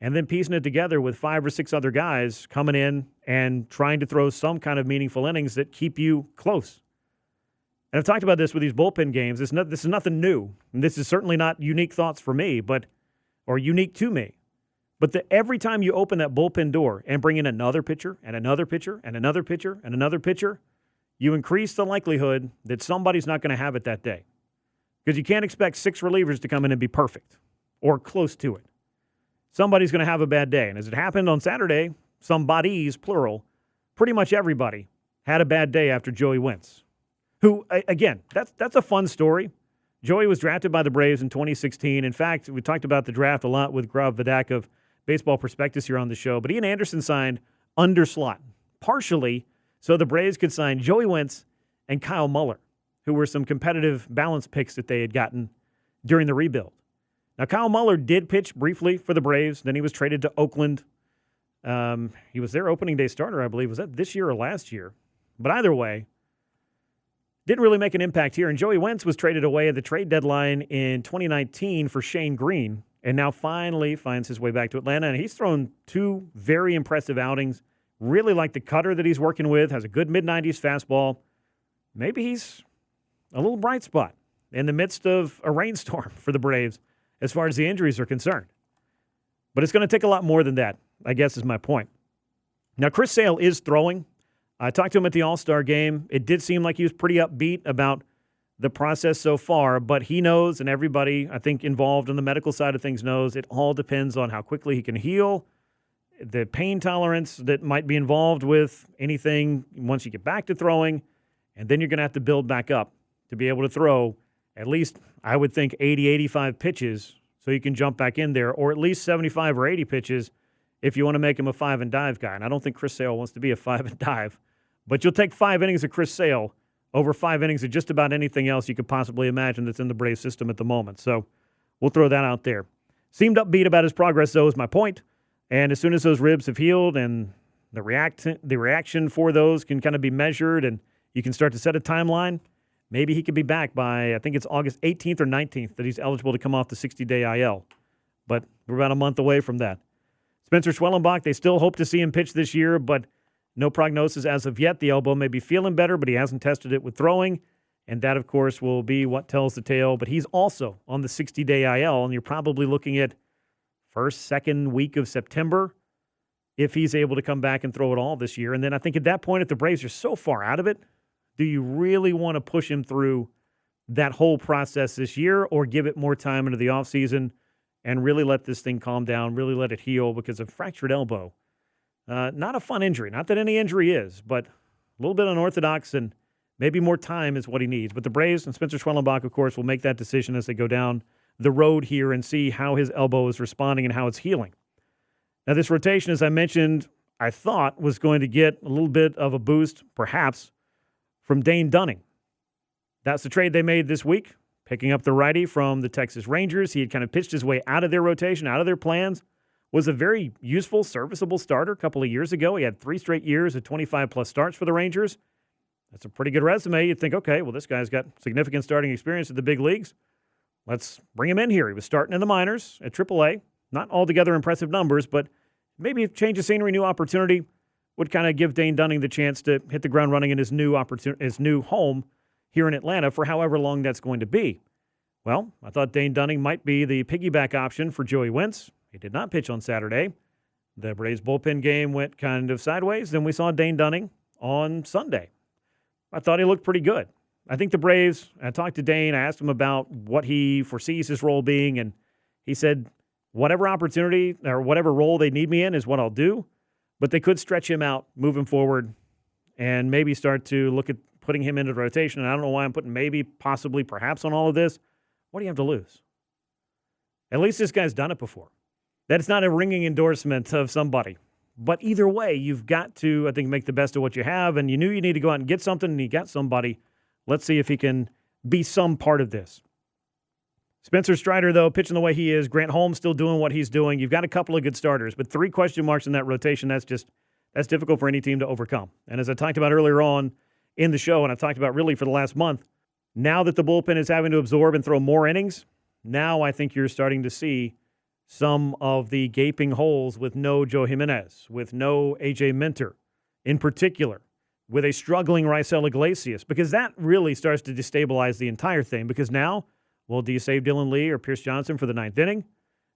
and then piecing it together with 5 or 6 other guys coming in and trying to throw some kind of meaningful innings that keep you close. And I've talked about this with these bullpen games. This is nothing new. And this is certainly not unique thoughts for me, or unique to me. But every time you open that bullpen door and bring in another pitcher and another pitcher and another pitcher and another pitcher, you increase the likelihood that somebody's not going to have it that day. Because you can't expect 6 relievers to come in and be perfect or close to it. Somebody's going to have a bad day. And as it happened on Saturday, somebody's, plural, pretty much everybody had a bad day after Joey Wentz. Who, again, that's a fun story. Joey was drafted by the Braves in 2016. In fact, we talked about the draft a lot with Gaurav Vedak of Baseball Prospectus here on the show. But Ian Anderson signed under slot, partially so the Braves could sign Joey Wentz and Kyle Muller, who were some competitive balance picks that they had gotten during the rebuild. Now, Kyle Muller did pitch briefly for the Braves. Then he was traded to Oakland. He was their opening day starter, I believe. Was that this year or last year? But either way, didn't really make an impact here. And Joey Wentz was traded away at the trade deadline in 2019 for Shane Green, and now finally finds his way back to Atlanta. And he's thrown 2 very impressive outings. Really like the cutter that he's working with. Has a good mid-90s fastball. Maybe he's a little bright spot in the midst of a rainstorm for the Braves as far as the injuries are concerned. But it's going to take a lot more than that, I guess is my point. Now, Chris Sale is throwing. I talked to him at the All-Star game. It did seem like he was pretty upbeat about the process so far, but he knows, and everybody, I think, involved in the medical side of things knows, it all depends on how quickly he can heal, the pain tolerance that might be involved with anything once you get back to throwing, and then you're going to have to build back up to be able to throw at least, I would think, 80, 85 pitches so you can jump back in there, or at least 75 or 80 pitches if you want to make him a 5-and-dive guy. And I don't think Chris Sale wants to be a 5-and-dive. But you'll take 5 innings of Chris Sale over 5 innings of just about anything else you could possibly imagine that's in the Braves system at the moment. So we'll throw that out there. Seemed upbeat about his progress, though, is my point. And as soon as those ribs have healed and the reaction for those can kind of be measured and you can start to set a timeline, maybe he could be back by, I think it's August 18th or 19th that he's eligible to come off the 60-day IL. But we're about a month away from that. Spencer Schwellenbach, they still hope to see him pitch this year, but no prognosis as of yet. The elbow may be feeling better, but he hasn't tested it with throwing. And that, of course, will be what tells the tale. But he's also on the 60-day IL, and you're probably looking at first, second week of September if he's able to come back and throw it all this year. And then I think at that point, if the Braves are so far out of it, do you really want to push him through that whole process this year or give it more time into the offseason and really let this thing calm down, really let it heal? Because a fractured elbow Not a fun injury. Not that any injury is, but a little bit unorthodox, and maybe more time is what he needs. But the Braves and Spencer Schwellenbach, of course, will make that decision as they go down the road here and see how his elbow is responding and how it's healing. Now, this rotation, as I mentioned, I thought was going to get a little bit of a boost, perhaps, from Dane Dunning. That's the trade they made this week, picking up the righty from the Texas Rangers. He had kind of pitched his way out of their rotation, out of their plans. Was a very useful, serviceable starter a couple of years ago. He had 3 straight years of 25-plus starts for the Rangers. That's a pretty good resume. You'd think, okay, well, this guy's got significant starting experience at the big leagues. Let's bring him in here. He was starting in the minors at AAA. Not altogether impressive numbers, but maybe a change of scenery, new opportunity would kind of give Dane Dunning the chance to hit the ground running in his new home here in Atlanta for however long that's going to be. Well, I thought Dane Dunning might be the piggyback option for Joey Wentz. He did not pitch on Saturday. The Braves bullpen game went kind of sideways. Then we saw Dane Dunning on Sunday. I thought he looked pretty good. I think the Braves, I talked to Dane, I asked him about what he foresees his role being, and he said, whatever opportunity or whatever role they need me in is what I'll do, but they could stretch him out moving forward and maybe start to look at putting him into the rotation. And I don't know why I'm putting maybe, possibly, perhaps on all of this. What do you have to lose? At least this guy's done it before. That's not a ringing endorsement of somebody. But either way, you've got to, I think, make the best of what you have. And you knew you need to go out and get something, and you got somebody. Let's see if he can be some part of this. Spencer Strider, though, pitching the way he is. Grant Holmes still doing what he's doing. You've got a couple of good starters, but 3 question marks in that rotation, that's difficult for any team to overcome. And as I talked about earlier on in the show, and I've talked about really for the last month, now that the bullpen is having to absorb and throw more innings, now I think you're starting to see some of the gaping holes with no Joe Jimenez, with no A.J. Minter in particular, with a struggling Raisel Iglesias, because that really starts to destabilize the entire thing. Because now, well, do you save Dylan Lee or Pierce Johnson for the 9th inning?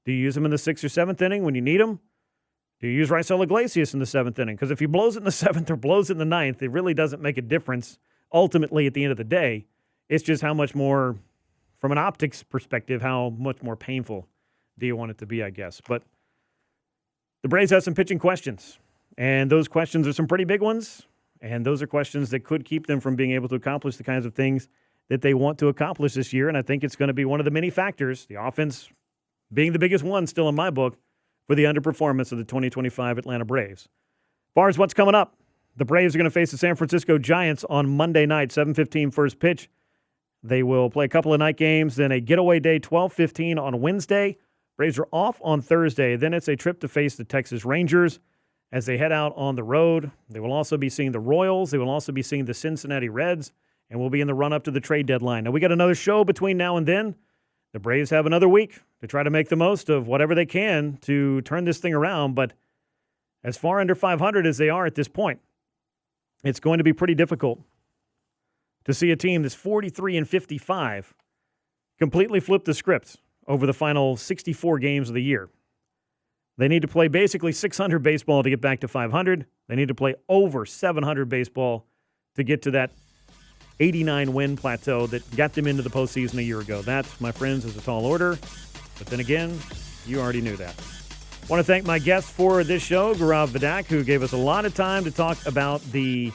Do you use them in the 6th or 7th inning when you need them? Do you use Raisel Iglesias in the 7th inning? Because if he blows it in the 7th or blows it in the 9th, it really doesn't make a difference ultimately at the end of the day. It's just how much more, from an optics perspective, how much more painful do you want it to be, I guess. But the Braves have some pitching questions, and those questions are some pretty big ones, and those are questions that could keep them from being able to accomplish the kinds of things that they want to accomplish this year, and I think it's going to be one of the many factors, the offense being the biggest one still in my book, for the underperformance of the 2025 Atlanta Braves. As far as what's coming up, the Braves are going to face the San Francisco Giants on Monday night, 7:15 first pitch. They will play a couple of night games, then a getaway day, 12:15 on Wednesday. Braves are off on Thursday. Then it's a trip to face the Texas Rangers as they head out on the road. They will also be seeing the Royals. They will also be seeing the Cincinnati Reds, and we'll be in the run-up to the trade deadline. Now, we got another show between now and then. The Braves have another week to try to make the most of whatever they can to turn this thing around. But as far under 500 as they are at this point, it's going to be pretty difficult to see a team that's 43-55 completely flip the script over the final 64 games of the year. They need to play basically 600 baseball to get back to 500. They need to play over 700 baseball to get to that 89-win plateau that got them into the postseason a year ago. That, my friends, is a tall order. But then again, you already knew that. I want to thank my guest for this show, Gaurav Vedak, who gave us a lot of time to talk about the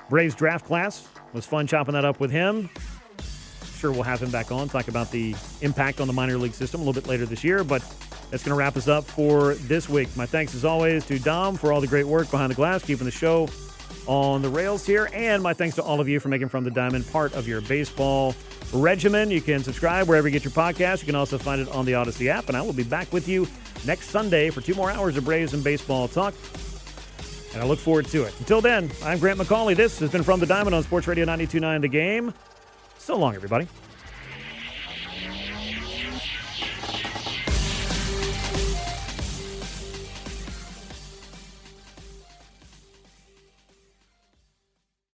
Braves draft class. It was fun chopping that up with him. Sure, we'll have him back on, talk about the impact on the minor league system a little bit later this year, but that's going to wrap us up for this week. My thanks, as always, to Dom for all the great work behind the glass, keeping the show on the rails here, and my thanks to all of you for making From the Diamond part of your baseball regimen. You can subscribe wherever you get your podcast. You can also find it on the Odyssey app, and I will be back with you next Sunday for 2 more hours of Braves and baseball talk, and I look forward to it. Until then, I'm Grant McAuley. This has been From the Diamond on Sports Radio 92.9 The Game. So long, everybody.